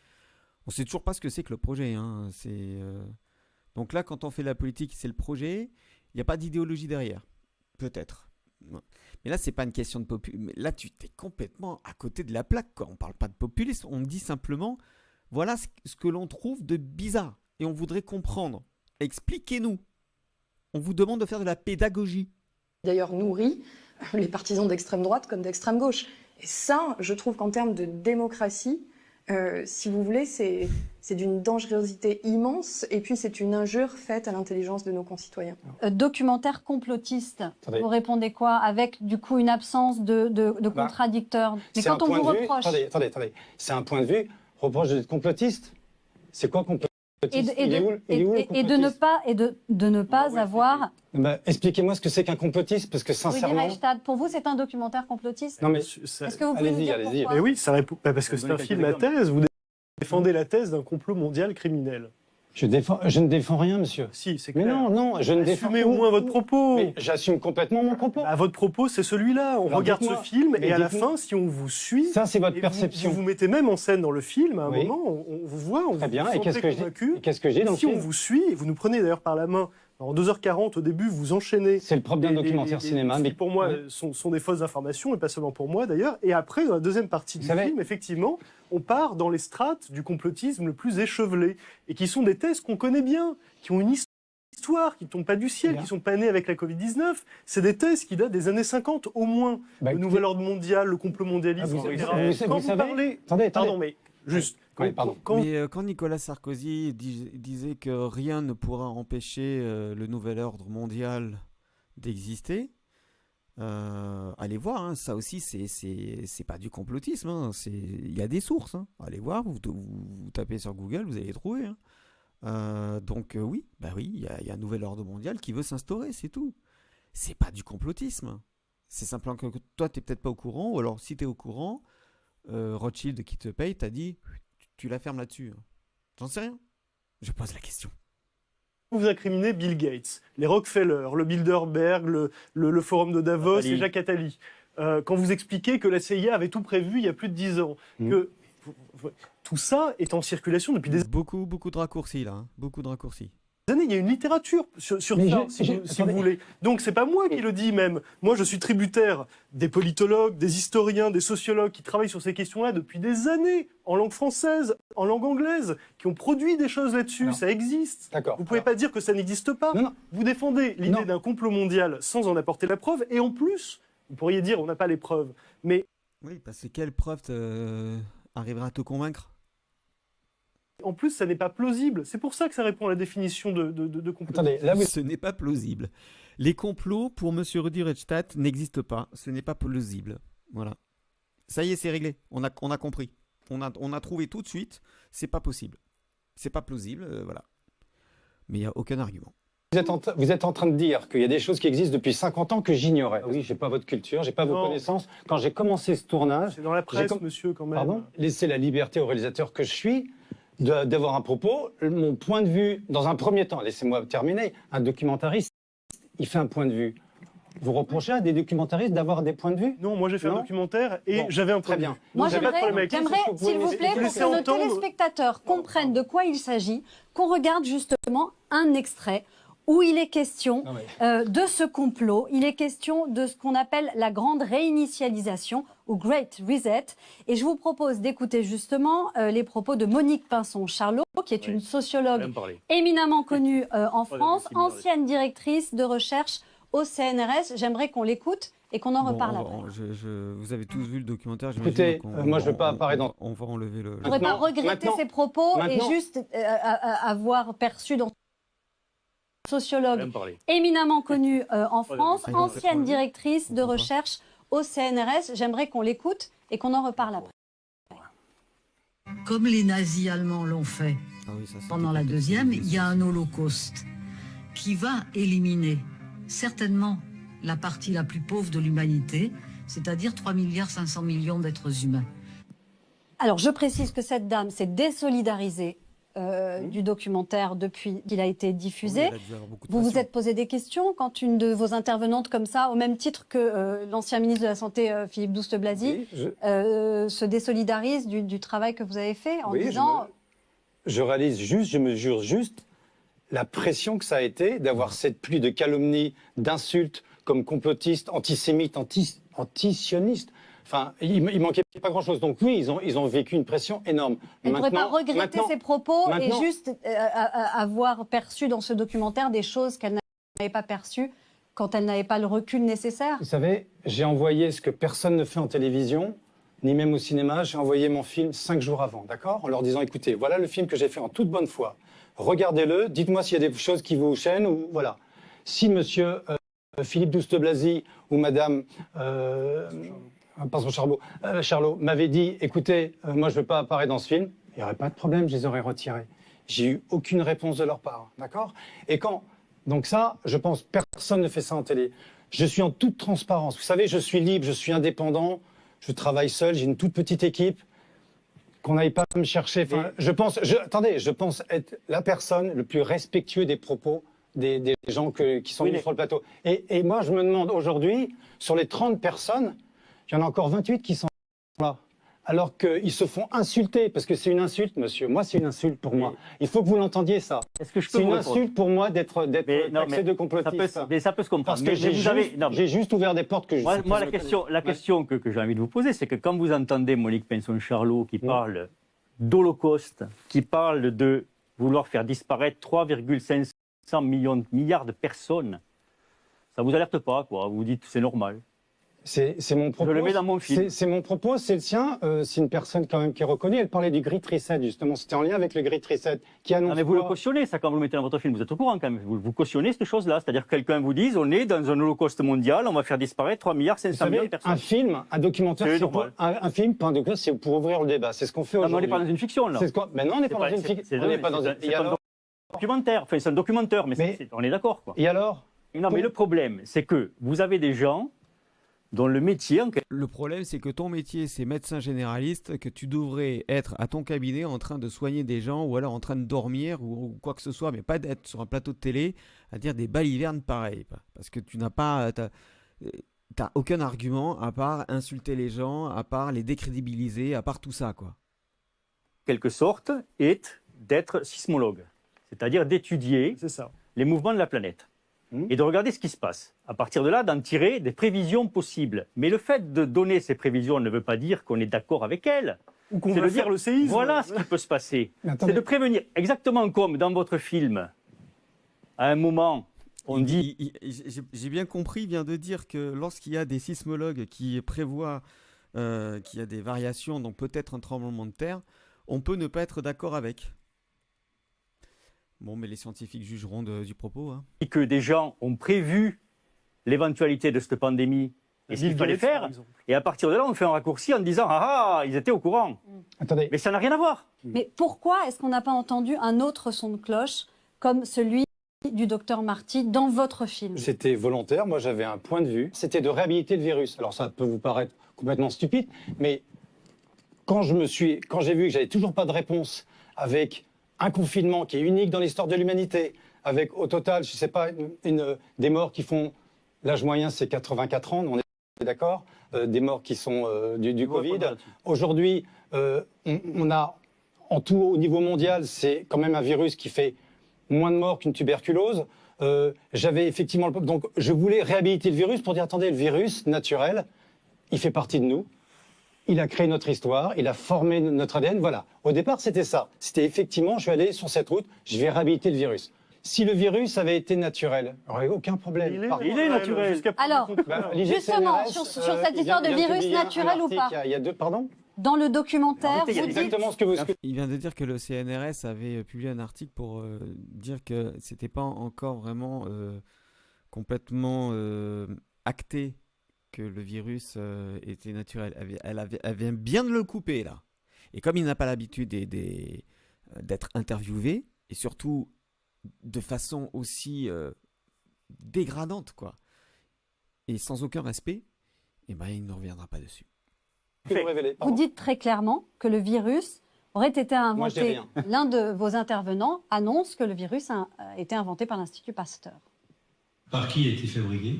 On sait toujours pas ce que c'est que le projet, hein. Donc là, quand on fait la politique, c'est le projet. Il n'y a pas d'idéologie derrière. Peut-être. Mais là, c'est pas une question de populisme. Là, tu t'es complètement à côté de la plaque, quoi. On parle pas de populisme, on dit simplement, voilà ce que l'on trouve de bizarre. Et on voudrait comprendre. Expliquez-nous. On vous demande de faire de la pédagogie. D'ailleurs nourrit les partisans d'extrême droite comme d'extrême gauche. Et ça, je trouve qu'en termes de démocratie, si vous voulez, c'est d'une dangerosité immense. Et puis, c'est une injure faite à l'intelligence de nos concitoyens. Documentaire complotiste, Attendez. vous répondez quoi? Avec, du coup, une absence de contradicteurs. Mais C'est un quand on point vous de vue- reproche... Attendez. C'est un point de vue. Reproche d'être complotiste. C'est quoi complotiste? Et de, et Il est de- où- il est où le et de ne complotiste pas, de ne pas avoir... Expliquez-moi ce que c'est qu'un complotiste, parce que Rudi sincèrement... Reichstadt, pour vous, c'est un documentaire complotiste? Non mais Est-ce que vous pouvez nous allez-y, dire allez-y. pourquoi? Mais oui, ça répond parce que Vous c'est donnez un film quelques à thèse. Vous défendez la thèse d'un complot mondial criminel. je ne défends rien, monsieur. Si, c'est Mais clair. non, je ne défends Assumez au moins votre propos. Mais j'assume complètement mon propos. Bah, votre propos, c'est celui-là. On Alors, regarde ce dites-moi. film Mais et à la dites-moi. fin, si on vous suit, Ça, c'est votre et perception. vous mettez même en scène dans le film, à un Oui. moment, on vous voit, on Très vous bien. Et sentez qu'est-ce que je convaincu. dis Et qu'est-ce que je dis dans le Si on film vous suit, et vous nous prenez d'ailleurs par la main, en 2h40 au début, vous enchaînez. C'est le propre d'un les- documentaire les- cinéma. qui, Mais pour moi, Ouais. sont des fausses informations, et pas seulement pour moi d'ailleurs. Et après, dans la deuxième partie du Vous savez- film, effectivement, on part dans les strates du complotisme le plus échevelé, et qui sont des thèses qu'on connaît bien, qui ont une histoire, qui ne tombent pas du ciel, Bien. qui sont pas nées avec la Covid-19. C'est des thèses qui datent des années 50 au moins. Bah, Le écoutez- nouvel ordre mondial, le complot mondialiste, Ah, vous- etc. vous Quand vous savez- parlez... Attendez. Pardon, mais juste... Oui, pardon. Mais quand Nicolas Sarkozy disait que rien ne pourra empêcher le nouvel ordre mondial d'exister, allez voir, hein, ça aussi c'est pas du complotisme, hein, il y a des sources, hein. Allez voir, vous tapez sur Google, vous allez les trouver, hein. Donc oui, il y a un nouvel ordre mondial qui veut s'instaurer, c'est tout. C'est pas du complotisme. C'est simplement que toi t'es peut-être pas au courant, ou alors si t'es au courant, Rothschild qui te paye t'a dit tu la fermes là-dessus. J'en sais rien. Je pose la question. Vous incriminez Bill Gates, les Rockefeller, le Bilderberg, le Forum de Davos Attali. et Jacques Attali. Quand vous expliquez que la CIA avait tout prévu il y a plus de 10 ans, que tout ça est en circulation depuis des Beaucoup de raccourcis là, hein. Beaucoup de raccourcis. années. Il y a une littérature sur Mais ça, j'ai- si j'ai- vous attendez. voulez. Donc c'est pas moi qui le dis même. Moi je suis tributaire des politologues, des historiens, des sociologues qui travaillent sur ces questions-là depuis des années, en langue française, en langue anglaise, qui ont produit des choses là-dessus. Alors, Ça existe. D'accord. Vous pouvez pas dire que ça n'existe pas. Non. Vous défendez l'idée Non. d'un complot mondial sans en apporter la preuve, et en plus, vous pourriez dire on n'a pas les preuves. Mais Oui, parce que quelle preuve arrivera à te convaincre? en plus, ça n'est pas plausible. C'est pour ça que ça répond à la définition de complot. Attendez, là vous Ce n'est pas plausible. Les complots pour M. Rudi Reichstadt n'existent pas. Ce n'est pas plausible. Voilà. Ça y est, c'est réglé. On a compris. On a trouvé tout de suite. C'est pas possible. C'est pas plausible. Voilà. Mais il n'y a aucun argument. Vous êtes en train de dire qu'il y a des choses qui existent depuis 50 ans que j'ignorais. Oui, j'ai pas votre culture, j'ai pas vos Non. connaissances. Quand j'ai commencé ce tournage, C'est dans la presse, J'ai com- monsieur, quand même. pardon, laissez la liberté au réalisateur que je suis d'avoir un propos. Mon point de vue, dans un premier temps, laissez-moi terminer, un documentariste, il fait un point de vue. Vous reprochez à des documentaristes d'avoir des points de vue? Non, moi j'ai fait un Non. documentaire et Bon, j'avais un très point de bien. vue. Moi, Donc, j'ai pas de problème avec ça. j'aimerais, s'il vous plaît, Vous pour laissez que nos entendre- téléspectateurs comprennent de quoi il s'agit, qu'on regarde justement un extrait où il est question Non, mais- de ce complot. Il est question de ce qu'on appelle la grande réinitialisation ou Great Reset. Et je vous propose d'écouter justement les propos de Monique Pinson-Charlot, qui est Oui. une sociologue me parler. éminemment connue en France, c'est minoritaire. ancienne directrice de recherche au CNRS. J'aimerais qu'on l'écoute et qu'on en Bon, reparle on va- après. vous avez tous vu le documentaire, j'imagine. Écoutez, donc on- moi, je veux pas on- apparaître on- dans- On va enlever le... Je ne voudrais pas regretter maintenant- ses propos maintenant- et juste avoir perçu dans sociologue me parler. éminemment connue en France, d'accord. ancienne directrice de Pourquoi pas. recherche au CNRS. J'aimerais qu'on l'écoute et qu'on en reparle après. Comme les nazis allemands l'ont fait Ah oui, ça, c'était pendant la peut-être- deuxième, il y a un holocauste qui va éliminer certainement la partie la plus pauvre de l'humanité, c'est-à-dire 3,5 milliards d'êtres humains. Alors, je précise que cette dame s'est désolidarisée du documentaire depuis qu'il a été Oui, diffusé. elle a dû avoir beaucoup de Vous vous passion. êtes posé des questions quand une de vos intervenantes comme ça, au même titre que l'ancien ministre de la Santé Philippe Douste-Blazy, Oui, je- se désolidarise du travail que vous avez fait en Oui, disant je réalise juste, je mesure juste la pression que ça a été d'avoir cette pluie de calomnies, d'insultes comme complotiste, antisémite, antisioniste. Enfin, il manquait pas grand-chose. Donc oui, ils ont vécu une pression énorme. Elle ne pourrait pas regretter ses propos et maintenant- juste avoir perçu dans ce documentaire des choses qu'elle n'avait pas perçues quand elle n'avait pas le recul nécessaire. Vous savez, j'ai envoyé ce que personne ne fait en télévision, ni même au cinéma. J'ai envoyé mon film 5 jours avant, d'accord? En leur disant, écoutez, voilà le film que j'ai fait en toute bonne foi. Regardez-le, dites-moi s'il y a des choses qui vous gênent ou voilà. Si monsieur Philippe Douste-Blazy ou madame Charlot m'avait dit, écoutez, moi je ne veux pas apparaître dans ce film, il n'y aurait pas de problème, je les aurais retirés. J'ai eu aucune réponse de leur part, d'accord? Et quand... Donc ça, je pense, personne ne fait ça en télé. Je suis en toute transparence. Vous savez, je suis libre, je suis indépendant, je travaille seul, j'ai une toute petite équipe. Qu'on n'aille pas me chercher. Enfin, je pense être la personne le plus respectueux des propos des gens qui sont venus sur le plateau. Et moi, je me demande aujourd'hui, sur les 30 personnes, il y en a encore 28 qui sont là. Alors qu'ils se font insulter, parce que c'est une insulte, monsieur. Moi, c'est une insulte pour moi. Il faut que vous l'entendiez, ça. Est-ce que je peux C'est vous une répondre? insulte pour moi d'être taxé de complotiste. Ça peut se comprendre. Parce que j'ai juste ouvert des portes que je... Moi, la question que j'ai envie de vous poser, c'est que quand vous entendez Monique Pinson-Charlot qui parle d'Holocauste, qui parle de vouloir faire disparaître 3,5 milliards de personnes, ça vous alerte pas, quoi? Vous dites c'est normal. C'est mon propos. Je le mets dans mon film. C'est mon propos, c'est le sien. C'est une personne quand même qui est reconnue. Elle parlait du Great Reset, justement. C'était en lien avec le Great Reset. Qui annonce mais vous le cautionnez, ça, quand vous le mettez dans votre film. Vous êtes au courant, quand même. Vous cautionnez cette chose-là. C'est-à-dire que quelqu'un vous dise, on est dans un holocauste mondial, on va faire disparaître 3,5 milliards de personnes. Un film, un documentaire, C'est c'est normal. un film, pas un documentaire, c'est pour ouvrir le débat. C'est ce qu'on fait Non, mais aujourd'hui. on n'est pas dans une fiction, là. Mais non, on n'est pas dans une fiction. On n'est pas dans une... C'est un documentaire. Enfin, c'est un documentaire, mais on est d'accord, quoi. Et alors? Non, mais le problème, c'est que vous avez des gens dont le métier... Le problème, c'est que ton métier, c'est médecin généraliste, que tu devrais être à ton cabinet en train de soigner des gens ou alors en train de dormir ou quoi que ce soit, mais pas d'être sur un plateau de télé à dire des balivernes pareilles. Parce que tu n'as pas... T'as aucun argument à part insulter les gens, à part les décrédibiliser, à part tout ça, quoi. Quelque sorte, est d'être sismologue. C'est-à-dire d'étudier les mouvements de la planète. Et de regarder ce qui se passe. À partir de là, d'en tirer des prévisions possibles. Mais le fait de donner ces prévisions ne veut pas dire qu'on est d'accord avec elles. Ou qu'on va faire le séisme. Voilà ce qui peut se passer. C'est de prévenir, exactement comme dans votre film, à un moment, on dit... J'ai bien compris, il vient de dire que lorsqu'il y a des sismologues qui prévoient qu'il y a des variations, donc peut-être un tremblement de terre, on peut ne pas être d'accord avec. Bon, mais les scientifiques jugeront du propos. Hein. Que des gens ont prévu l'éventualité de cette pandémie et ce qu'il fallait faire. Et à partir de là, on fait un raccourci en disant « Ah, ils étaient au courant ». Attendez. Mais ça n'a rien à voir. Mais pourquoi est-ce qu'on n'a pas entendu un autre son de cloche comme celui du docteur Marty dans votre film? C'était volontaire. Moi, j'avais un point de vue. C'était de réhabiliter le virus. Alors, ça peut vous paraître complètement stupide, mais quand j'ai vu que j'avais toujours pas de réponse avec un confinement qui est unique dans l'histoire de l'humanité, avec au total, je ne sais pas, des morts qui font... L'âge moyen, c'est 84 ans, on est d'accord, des morts qui sont du Covid. Aujourd'hui, on a, en tout, au niveau mondial, c'est quand même un virus qui fait moins de morts qu'une tuberculose. J'avais effectivement... Donc, je voulais réhabiliter le virus pour dire, attendez, le virus naturel, il fait partie de nous. Il a créé notre histoire, il a formé notre ADN, voilà. Au départ, c'était ça. C'était effectivement, je vais aller sur cette route, je vais réhabiliter le virus. Si le virus avait été naturel, il n'y aurait aucun problème. Il est naturel. Alors, justement, sur cette histoire de virus naturel ou pas, il y a deux, pardon? dans le documentaire, vous dites... Exactement ce que vous... Il vient de dire que le CNRS avait publié un article pour dire que c'était pas encore vraiment complètement acté que le virus était naturel. Elle vient bien de le couper, là. Et comme il n'a pas l'habitude d'être interviewé, et surtout de façon aussi dégradante, quoi, et sans aucun respect, eh ben, il ne reviendra pas dessus. Vous dites très clairement que le virus aurait été inventé. L'un de vos intervenants annonce que le virus a été inventé par l'Institut Pasteur. Par qui a été fabriqué?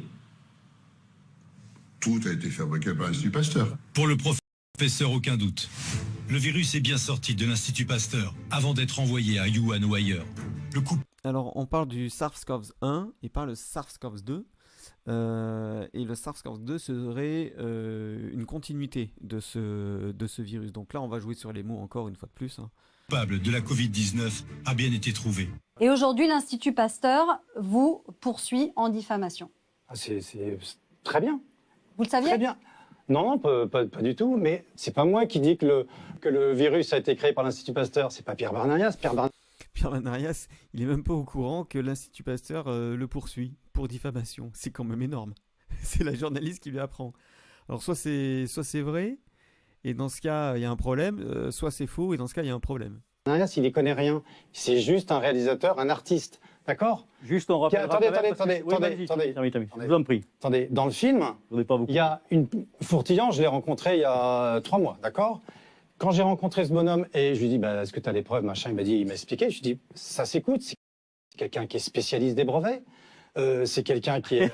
Tout a été fabriqué par l'Institut Pasteur. Pour le professeur, aucun doute. Le virus est bien sorti de l'Institut Pasteur avant d'être envoyé à Wuhan ou ailleurs. Alors, on parle du SARS-CoV-1 et pas le SARS-CoV-2. Et le SARS-CoV-2 serait une continuité de ce virus. Donc là, on va jouer sur les mots encore une fois de plus. Coupable de la Covid-19 a bien été trouvé. Et aujourd'hui, l'Institut Pasteur vous poursuit en diffamation. Ah, c'est très bien. Vous le saviez? Très bien. Non, pas du tout. Mais c'est pas moi qui dis que le virus a été créé par l'Institut Pasteur. C'est pas Pierre Barnarias. Pierre Barnarias, il est même pas au courant que l'Institut Pasteur le poursuit pour diffamation. C'est quand même énorme. C'est la journaliste qui lui apprend. Alors soit c'est vrai, et dans ce cas il y a un problème, soit c'est faux, et dans ce cas il y a un problème. Barnarias, il n'y connaît rien. C'est juste un réalisateur, un artiste. D'accord? Juste, on rappelle. Attendez. Je vous en prie. Attendez, dans le film, il y a Fourtillant, je l'ai rencontré il y a 3 mois, d'accord? Quand j'ai rencontré ce bonhomme et je lui dis, est-ce que tu as des preuves, machin, il m'a expliqué. Je lui dis, ça s'écoute, c'est quelqu'un qui est spécialiste des brevets. C'est quelqu'un qui est.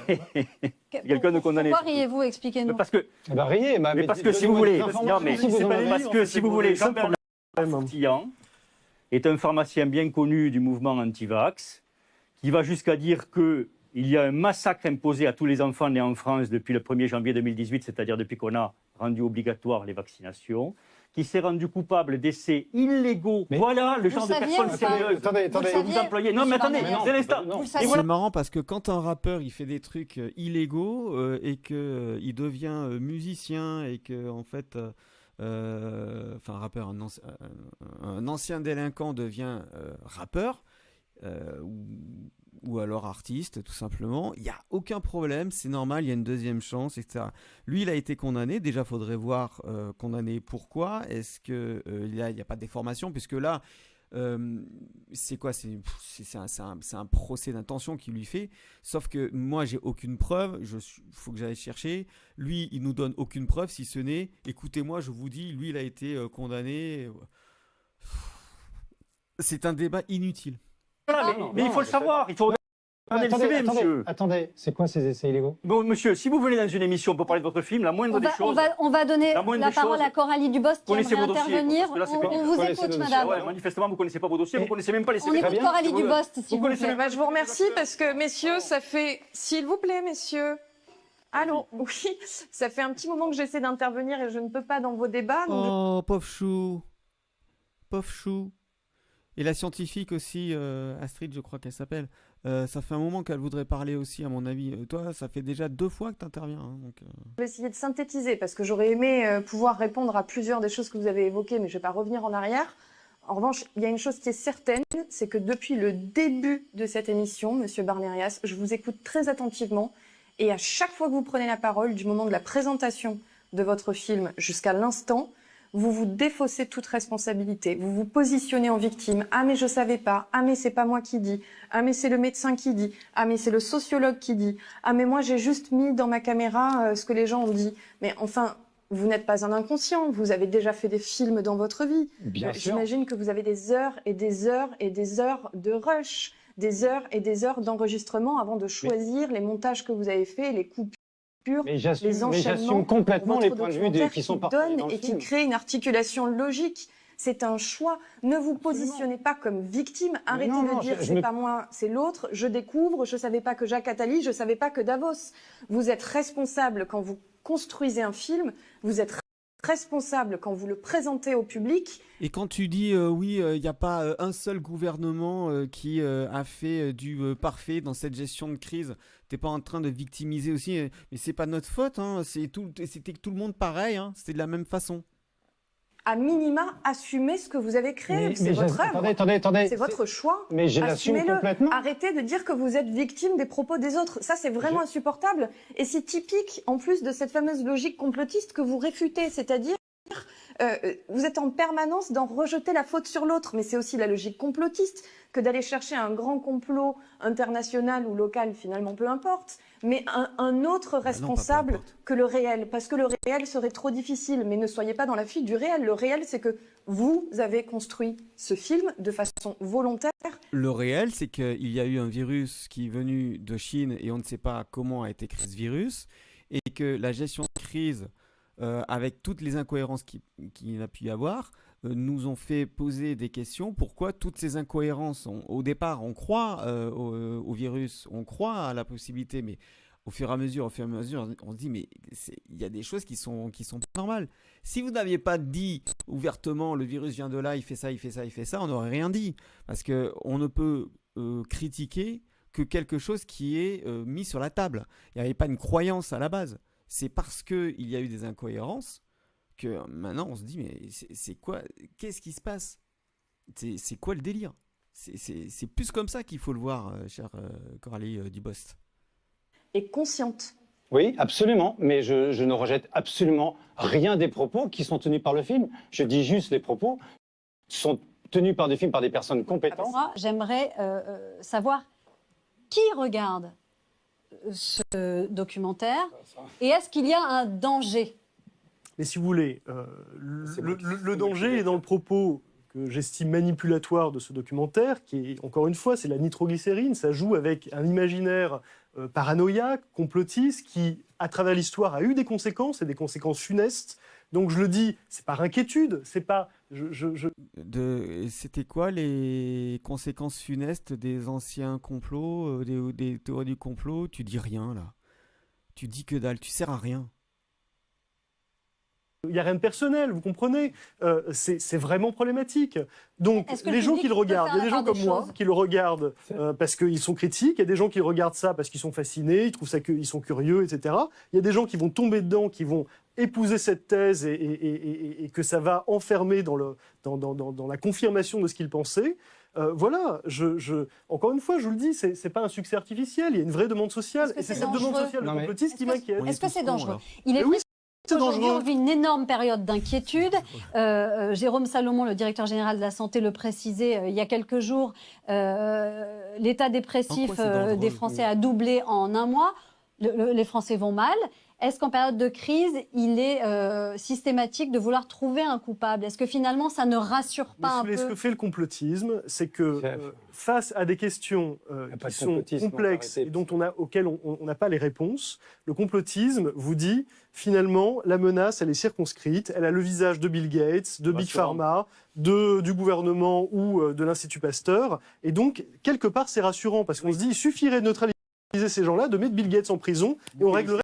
Quelqu'un de condamné. Pourquoi riez-vous? Expliquez-nous. Parce que. Riez, mais parce que si vous voulez. Non, mais parce que si vous voulez, Jean-Bernard Fourtillant est un pharmacien bien connu du mouvement anti-vax, qui va jusqu'à dire qu'il y a un massacre imposé à tous les enfants nés en France depuis le 1er janvier 2018, c'est-à-dire depuis qu'on a rendu obligatoire les vaccinations, qui s'est rendu coupable d'essais illégaux. Mais voilà le genre de personnes sérieuses que vous employez. Non, mais attendez, un instant. C'est marrant parce que quand un rappeur il fait des trucs illégaux et qu'il devient musicien et que en fait, un rappeur, un ancien délinquant devient rappeur. Ou alors artiste, tout simplement. Il n'y a aucun problème, c'est normal, il y a une deuxième chance, etc. Lui, il a été condamné. Déjà, il faudrait voir condamné pourquoi. Est-ce qu'il n'y a pas de déformation? Puisque là, c'est quoi? C'est un procès d'intention qu'il lui fait. Sauf que moi, j'ai aucune preuve. Il faut que j'aille chercher. Lui, il nous donne aucune preuve, si ce n'est, écoutez-moi, je vous dis, lui, il a été condamné. C'est un débat inutile. Mais il faut le savoir, il faut regarder le CV, monsieur. Attendez, c'est quoi ces essais illégaux? Bon, monsieur, si vous venez dans une émission pour parler de votre film, la moindre des choses... On va donner la parole à Coralie Dubost qui aimerait intervenir. On vous écoute, madame. Manifestement, vous ne connaissez pas vos dossiers, vous ne connaissez même pas les CV. On écoute Coralie Dubost, s'il vous plaît. Je vous remercie parce que, messieurs, ça fait... S'il vous plaît, messieurs. Allô? Oui, ça fait un petit moment que j'essaie d'intervenir et je ne peux pas dans vos débats. Oh, pauvre chou. Pauvre chou. Et la scientifique aussi, Astrid, je crois qu'elle s'appelle, ça fait un moment qu'elle voudrait parler aussi, à mon avis. Toi, ça fait déjà 2 fois que tu interviens. Je vais essayer de synthétiser, parce que j'aurais aimé pouvoir répondre à plusieurs des choses que vous avez évoquées, mais je ne vais pas revenir en arrière. En revanche, il y a une chose qui est certaine, c'est que depuis le début de cette émission, Monsieur Barnarias, je vous écoute très attentivement, et à chaque fois que vous prenez la parole, du moment de la présentation de votre film jusqu'à l'instant, vous vous défaussez toute responsabilité, vous vous positionnez en victime. Ah mais je savais pas, ah mais c'est pas moi qui dis, ah mais c'est le médecin qui dit, ah mais c'est le sociologue qui dit, ah mais moi j'ai juste mis dans ma caméra ce que les gens ont dit. Mais enfin, vous n'êtes pas un inconscient, vous avez déjà fait des films dans votre vie. Bien sûr. J'imagine que vous avez des heures et des heures et des heures de rush, des heures et des heures d'enregistrement avant de choisir les montages que vous avez faits, les coupures. Mais j'assume complètement les points de vue qui sont partagés dans le et film. qui créent une articulation logique. C'est un choix. Ne vous positionnez pas comme victime. Arrêtez de dire c'est pas moi, c'est l'autre. Je découvre. Je savais pas que Jacques Attali. Je savais pas que Davos. Vous êtes responsable quand vous construisez un film. Vous êtes responsable quand vous le présentez au public. Et quand tu dis oui, il n'y a pas un seul gouvernement qui a fait du parfait dans cette gestion de crise, t'es pas en train de victimiser aussi, mais c'est pas notre faute, hein, c'était tout le monde pareil, hein, c'était de la même façon. À minima, assumez ce que vous avez créé. C'est votre œuvre. Attendez. C'est votre choix. Mais je l'assume complètement. Arrêtez de dire que vous êtes victime des propos des autres. Ça, c'est vraiment insupportable. Et c'est typique, en plus, de cette fameuse logique complotiste que vous réfutez. C'est-à-dire, vous êtes en permanence d'en rejeter la faute sur l'autre. Mais c'est aussi la logique complotiste que d'aller chercher un grand complot international ou local, finalement, peu importe. Mais un autre responsable que le réel. Parce que le réel serait trop difficile. Mais ne soyez pas dans la fuite du réel. Le réel, c'est que vous avez construit ce film de façon volontaire. Le réel, c'est qu'il y a eu un virus qui est venu de Chine et on ne sait pas comment a été créé ce virus. Et que la gestion de crise, avec toutes les incohérences qu'il a pu y avoir, nous ont fait poser des questions. Pourquoi toutes ces incohérences au départ, on croit au virus, on croit à la possibilité, mais au fur et à mesure, on se dit, mais il y a des choses qui sont pas normales. Si vous n'aviez pas dit ouvertement, le virus vient de là, il fait ça, il fait ça, il fait ça, on n'aurait rien dit. Parce qu'on ne peut critiquer que quelque chose qui est mis sur la table. Il n'y avait pas une croyance à la base. C'est parce qu'il y a eu des incohérences que maintenant on se dit, mais c'est quoi, qu'est-ce qui se passe? C'est quoi le délire? C'est plus comme ça qu'il faut le voir, chère Coralie Dubost. Et consciente. Oui, absolument, mais je ne rejette absolument rien des propos qui sont tenus par le film. Je dis juste les propos sont tenus par des films, par des personnes compétentes. Moi, j'aimerais savoir qui regarde ce documentaire et est-ce qu'il y a un danger? Mais si vous voulez, le danger est dans le propos que j'estime manipulatoire de ce documentaire, qui est, encore une fois, c'est la nitroglycérine. Ça joue avec un imaginaire paranoïaque, complotiste, qui, à travers l'histoire, a eu des conséquences, et des conséquences funestes. Donc je le dis, c'est par inquiétude, c'est pas... C'était quoi les conséquences funestes des anciens complots, des théories du complot? Tu dis rien, là. Tu dis que dalle, tu sers à rien. Il n'y a rien de personnel, vous comprenez, c'est vraiment problématique. Donc, les gens qui le regardent, il y a des gens comme moi qui le regardent parce qu'ils sont critiques, il y a des gens qui regardent ça parce qu'ils sont fascinés, ils trouvent ça ils sont curieux, etc. Il y a des gens qui vont tomber dedans, qui vont épouser cette thèse et que ça va enfermer dans la confirmation de ce qu'ils pensaient. Voilà, encore une fois, je vous le dis, c'est pas un succès artificiel, il y a une vraie demande sociale, et c'est cette demande sociale de complotiste qui m'inquiète. Est-ce que c'est dangereux? Il est vrai qu'aujourd'hui, on vit une énorme période d'inquiétude. Jérôme Salomon, le directeur général de la santé, le précisait il y a quelques jours. L'état dépressif des Français a doublé en un mois. Les Français vont mal. Est-ce qu'en période de crise, il est systématique de vouloir trouver un coupable? Est-ce que finalement, ça ne rassure pas un peu? Ce que fait le complotisme, c'est que face à des questions qui sont complexes et auxquelles on n'a pas les réponses, le complotisme vous dit, finalement, la menace, elle est circonscrite, elle a le visage de Bill Gates, de Big Pharma, du gouvernement ou de l'Institut Pasteur. Et donc, quelque part, c'est rassurant, parce qu'on se dit, il suffirait de neutraliser ces gens-là, de mettre Bill Gates en prison, et on réglerait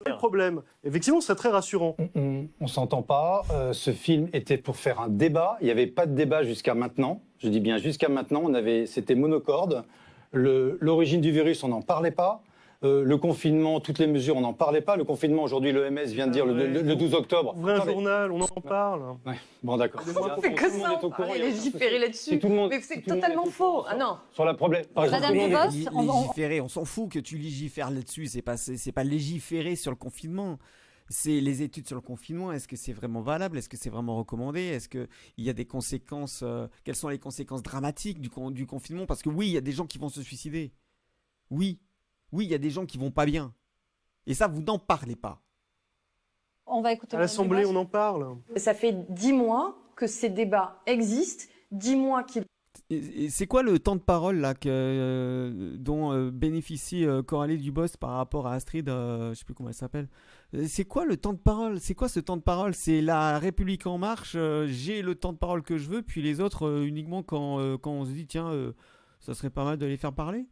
le problème. Effectivement, ce serait très rassurant. On s'entend pas. Ce film était pour faire un débat. Il n'y avait pas de débat jusqu'à maintenant. Je dis bien jusqu'à maintenant. C'était monocorde. L'origine du virus, on n'en parlait pas. Le confinement, toutes les mesures, on n'en parlait pas. Le confinement, aujourd'hui, l'OMS vient de dire le 12 octobre. Ouvrez un journal, on en parle. Ouais. Bon, d'accord. On fait que ça, on parle légiférer là-dessus. Mais c'est totalement faux. Ah non. Sur la problème. Madame Dubost, légiférer, on s'en fout que tu légifères là-dessus. C'est pas légiférer sur le confinement. C'est les études sur le confinement. Est-ce que c'est vraiment valable? Est-ce que c'est vraiment recommandé? Est-ce qu'il y a des conséquences? Quelles sont les conséquences dramatiques du confinement? Parce que oui, il y a des gens qui vont se suicider. Oui, il y a des gens qui vont pas bien. Et ça, vous n'en parlez pas. On va écouter. À l'Assemblée, on en parle. Ça fait 10 mois que ces débats existent, 10 mois qu'ils... Et c'est quoi le temps de parole là, dont bénéficie Coralie Dubost par rapport à Astrid, je sais plus comment elle s'appelle. C'est quoi le temps de parole? C'est quoi ce temps de parole? C'est la République en marche, j'ai le temps de parole que je veux, puis les autres uniquement quand on se dit tiens, ça serait pas mal de les faire parler?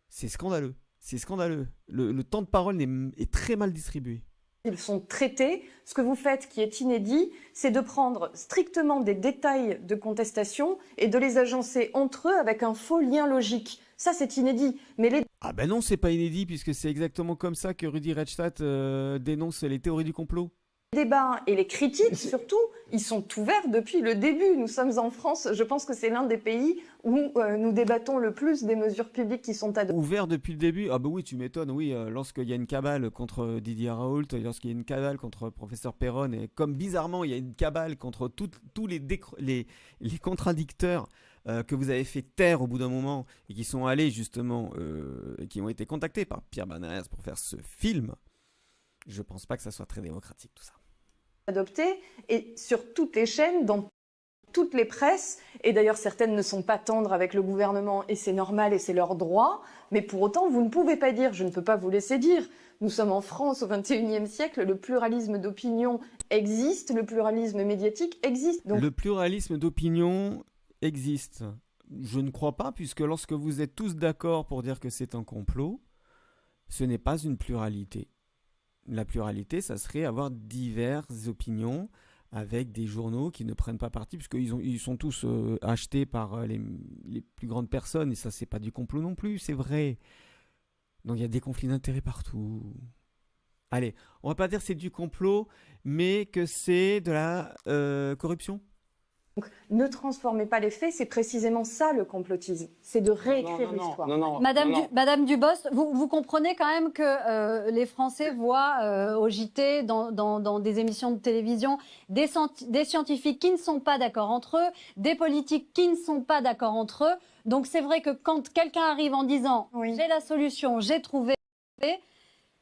C'est scandaleux. C'est scandaleux. Le temps de parole est très mal distribué. Ils sont traités. Ce que vous faites, qui est inédit, c'est de prendre strictement des détails de contestation et de les agencer entre eux avec un faux lien logique. Ça, c'est inédit. Mais Ah ben non, c'est pas inédit, puisque c'est exactement comme ça que Rudi Reichstadt dénonce les théories du complot. les débats et les critiques, surtout, ils sont ouverts depuis le début. Nous sommes en France, je pense que c'est l'un des pays où nous débattons le plus des mesures publiques qui sont adoptées. Ouvert depuis le début? Ah bah oui, tu m'étonnes, oui. Lorsqu'il y a une cabale contre Didier Raoult, lorsqu'il y a une cabale contre professeur Perron, et comme bizarrement il y a une cabale contre tous les contradicteurs que vous avez fait taire au bout d'un moment, et qui sont allés justement, qui ont été contactés par Pierre Banarias pour faire ce film, je pense pas que ça soit très démocratique tout ça. Adopté, et sur toutes les chaînes, dans toutes les presses, et d'ailleurs certaines ne sont pas tendres avec le gouvernement, et c'est normal et c'est leur droit, mais pour autant vous ne pouvez pas dire, je ne peux pas vous laisser dire, nous sommes en France au XXIe siècle, le pluralisme d'opinion existe, le pluralisme médiatique existe. Donc... Le pluralisme d'opinion existe. Je ne crois pas, puisque lorsque vous êtes tous d'accord pour dire que c'est un complot, Ce n'est pas une pluralité. La pluralité, ça serait avoir diverses opinions avec des journaux qui ne prennent pas parti, puisqu'ils sont tous achetés par les plus grandes personnes, et ça, c'est pas du complot non plus, c'est vrai. Donc il y a des conflits d'intérêts partout. Allez, on va pas dire que c'est du complot, mais que c'est de la corruption. Donc, ne transformez pas les faits, c'est précisément ça le complotisme, c'est de réécrire l'histoire. Madame Dubost, vous comprenez quand même que les Français voient au JT, dans des émissions de télévision, des scientifiques qui ne sont pas d'accord entre eux, des politiques qui ne sont pas d'accord entre eux. Donc c'est vrai que quand quelqu'un arrive en disant j'ai la solution, j'ai trouvé,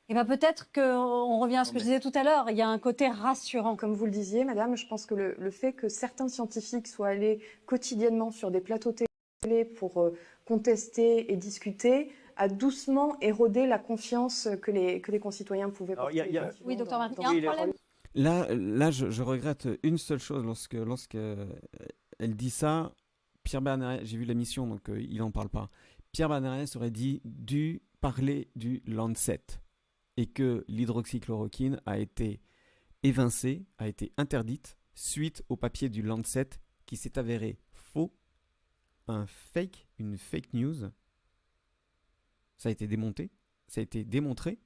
et ben peut-être qu'on revient à ce que je disais tout à l'heure, il y a un côté rassurant. Comme vous le disiez, madame, je pense que le fait que certains scientifiques soient allés quotidiennement sur des plateaux télé pour contester et discuter a doucement érodé la confiance que les concitoyens pouvaient porter. Oui, docteur Martin, il y a un problème. Là je regrette une seule chose lorsque elle dit ça. Pierre Bernerias, j'ai vu l'émission, donc il n'en parle pas. Pierre Bernerias aurait dû parler du Lancet, et que l'hydroxychloroquine a été évincée, a été interdite suite au papier du Lancet qui s'est avéré faux, une fake news. Ça a été démonté, ça a été démontré,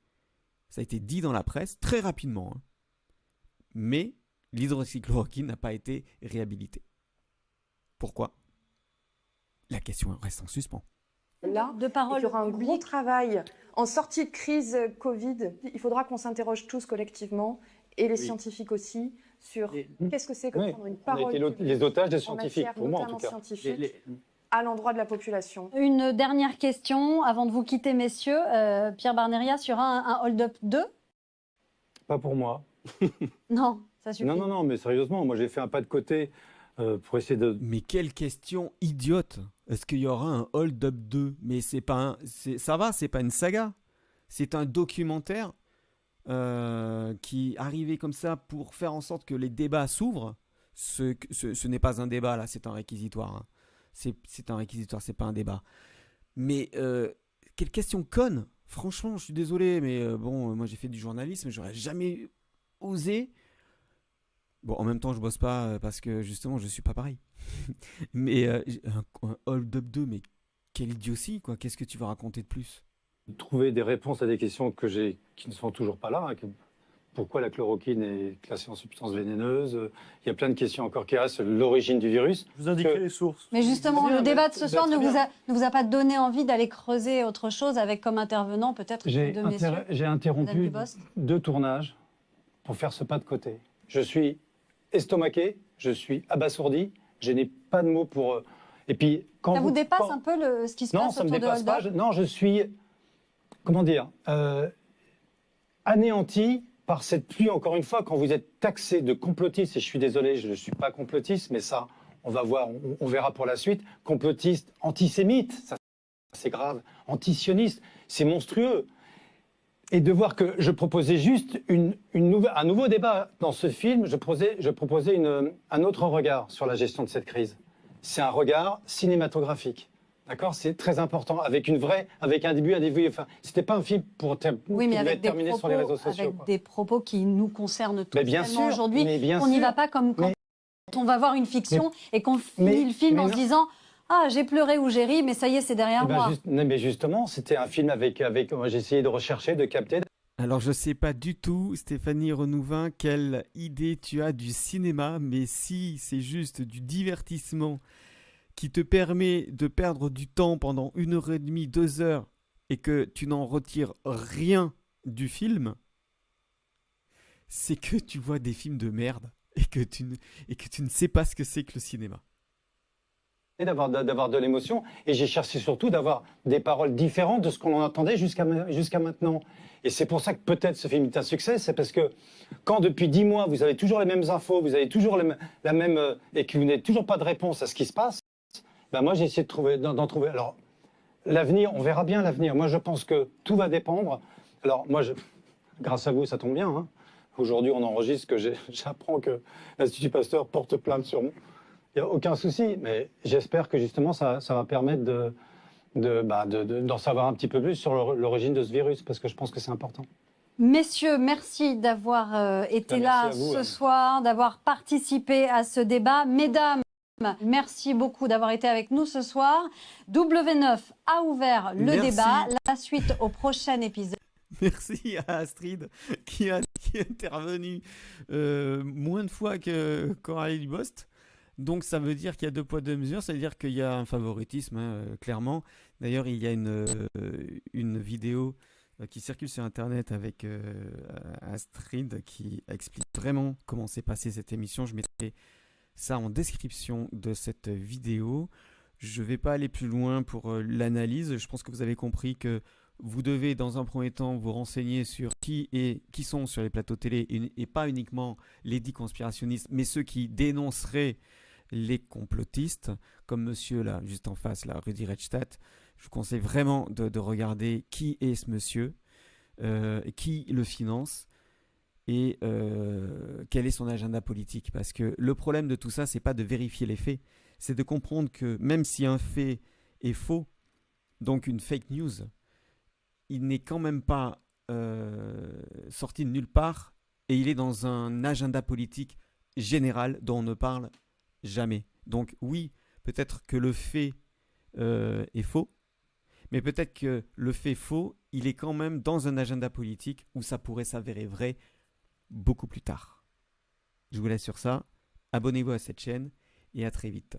ça a été dit dans la presse très rapidement. Hein. Mais l'hydroxychloroquine n'a pas été réhabilitée. Pourquoi ? La question reste en suspens. Là, il y aura un gros travail en sortie de crise Covid. Il faudra qu'on s'interroge tous collectivement, et les scientifiques aussi, sur qu'est-ce que c'est que prendre une parole les otages des scientifiques, pour moi en tout cas. À l'endroit de la population. Une dernière question avant de vous quitter, messieurs. Pierre Bernerias, il y aura un hold-up 2 ? Pas pour moi. Non, ça suffit. Non, mais sérieusement, moi j'ai fait un pas de côté pour essayer de... Mais quelle question idiote! Est-ce qu'il y aura un hold-up 2? Mais c'est pas ça va, c'est pas une saga. C'est un documentaire qui arrivait comme ça pour faire en sorte que les débats s'ouvrent. Ce n'est pas un débat là, c'est un réquisitoire. Hein. C'est un réquisitoire, c'est pas un débat. Mais quelle question conne! Franchement, je suis désolé, mais moi j'ai fait du journalisme, j'aurais jamais osé. Bon, en même temps, je bosse pas parce que justement, je suis pas pareil. Mais un hold-up 2, mais quelle idiotie, quoi. Qu'est-ce que tu vas raconter de plus? Trouver des réponses à des questions qui ne sont toujours pas là. Hein, pourquoi la chloroquine est classée en substance vénéneuse? Il y a plein de questions encore qui restent. L'origine du virus. Je vous indiquerai les sources. Mais justement, le débat de ce soir ne vous a pas donné envie d'aller creuser autre chose avec comme intervenant peut-être deux messieurs. J'ai interrompu 2 tournages pour faire ce pas de côté. Je suis estomaqué, je suis abasourdi, je n'ai pas de mots pour... Et puis, ça vous dépasse un peu ce qui se passe autour de Hold Up ? Non, ça ne me dépasse pas. Non, je suis, comment dire, anéanti par cette pluie, encore une fois, quand vous êtes taxé de complotiste, et je suis désolé, je ne suis pas complotiste, mais ça, on va voir, on verra pour la suite, complotiste, antisémite, ça c'est grave, antisioniste, c'est monstrueux. Et de voir que je proposais juste un nouveau débat dans ce film, je proposais un autre regard sur la gestion de cette crise. C'est un regard cinématographique. D'accord, c'est très important, avec un début, un début. Enfin, c'était pas un film pour terminer sur les réseaux sociaux. Avec des propos qui nous concernent tous bien sûr, aujourd'hui. On n'y va pas comme quand on va voir une fiction et qu'on finit le film en se disant ah, j'ai pleuré ou j'ai ri, mais ça y est, c'est derrière moi. Mais justement, c'était un film avec moi, j'ai essayé de rechercher, de capter. Alors, je sais pas du tout, Stéphanie Renouvin, quelle idée tu as du cinéma, mais si c'est juste du divertissement qui te permet de perdre du temps pendant 1h30, 2 heures, et que tu n'en retires rien du film, c'est que tu vois des films de merde et que tu ne sais pas ce que c'est que le cinéma. D'avoir de l'émotion, et j'ai cherché surtout d'avoir des paroles différentes de ce qu'on en entendait jusqu'à maintenant. Et c'est pour ça que peut-être ce film est un succès, c'est parce que quand depuis 10 mois vous avez toujours les mêmes infos, vous avez toujours la même et que vous n'avez toujours pas de réponse à ce qui se passe, ben moi j'ai essayé d'en trouver. Alors l'avenir, on verra bien l'avenir. Moi je pense que tout va dépendre. Alors moi, grâce à vous, ça tombe bien. Hein. Aujourd'hui on enregistre que j'apprends que l'Institut Pasteur porte plainte sur moi. Il n'y a aucun souci, mais j'espère que justement ça va permettre d'en savoir un petit peu plus sur l'origine de ce virus, parce que je pense que c'est important. Messieurs, merci d'avoir été là Merci à vous, ce soir, d'avoir participé à ce débat. Mesdames, merci beaucoup d'avoir été avec nous ce soir. W9 a ouvert le Merci. débat. La suite au prochain épisode. Merci à Astrid qui est intervenue moins de fois que Coralie Dubost. Donc ça veut dire qu'il y a 2 poids 2 mesures, ça veut dire qu'il y a un favoritisme, hein, clairement. D'ailleurs, il y a une vidéo qui circule sur Internet avec Astrid qui explique vraiment comment s'est passée cette émission. Je mettrai ça en description de cette vidéo. Je ne vais pas aller plus loin pour l'analyse. Je pense que vous avez compris que vous devez dans un premier temps vous renseigner sur qui sont sur les plateaux télé et pas uniquement les dits conspirationnistes, mais ceux qui dénonceraient les complotistes, comme monsieur là, juste en face, là, Rudi Reichstadt. Je vous conseille vraiment de regarder qui est ce monsieur, qui le finance et quel est son agenda politique. Parce que le problème de tout ça, c'est pas de vérifier les faits, c'est de comprendre que même si un fait est faux, donc une fake news, il n'est quand même pas sorti de nulle part et il est dans un agenda politique général dont on ne parle jamais. Donc oui, peut-être que le fait est faux, mais peut-être que le fait faux, il est quand même dans un agenda politique où ça pourrait s'avérer vrai beaucoup plus tard. Je vous laisse sur ça. Abonnez-vous à cette chaîne et à très vite.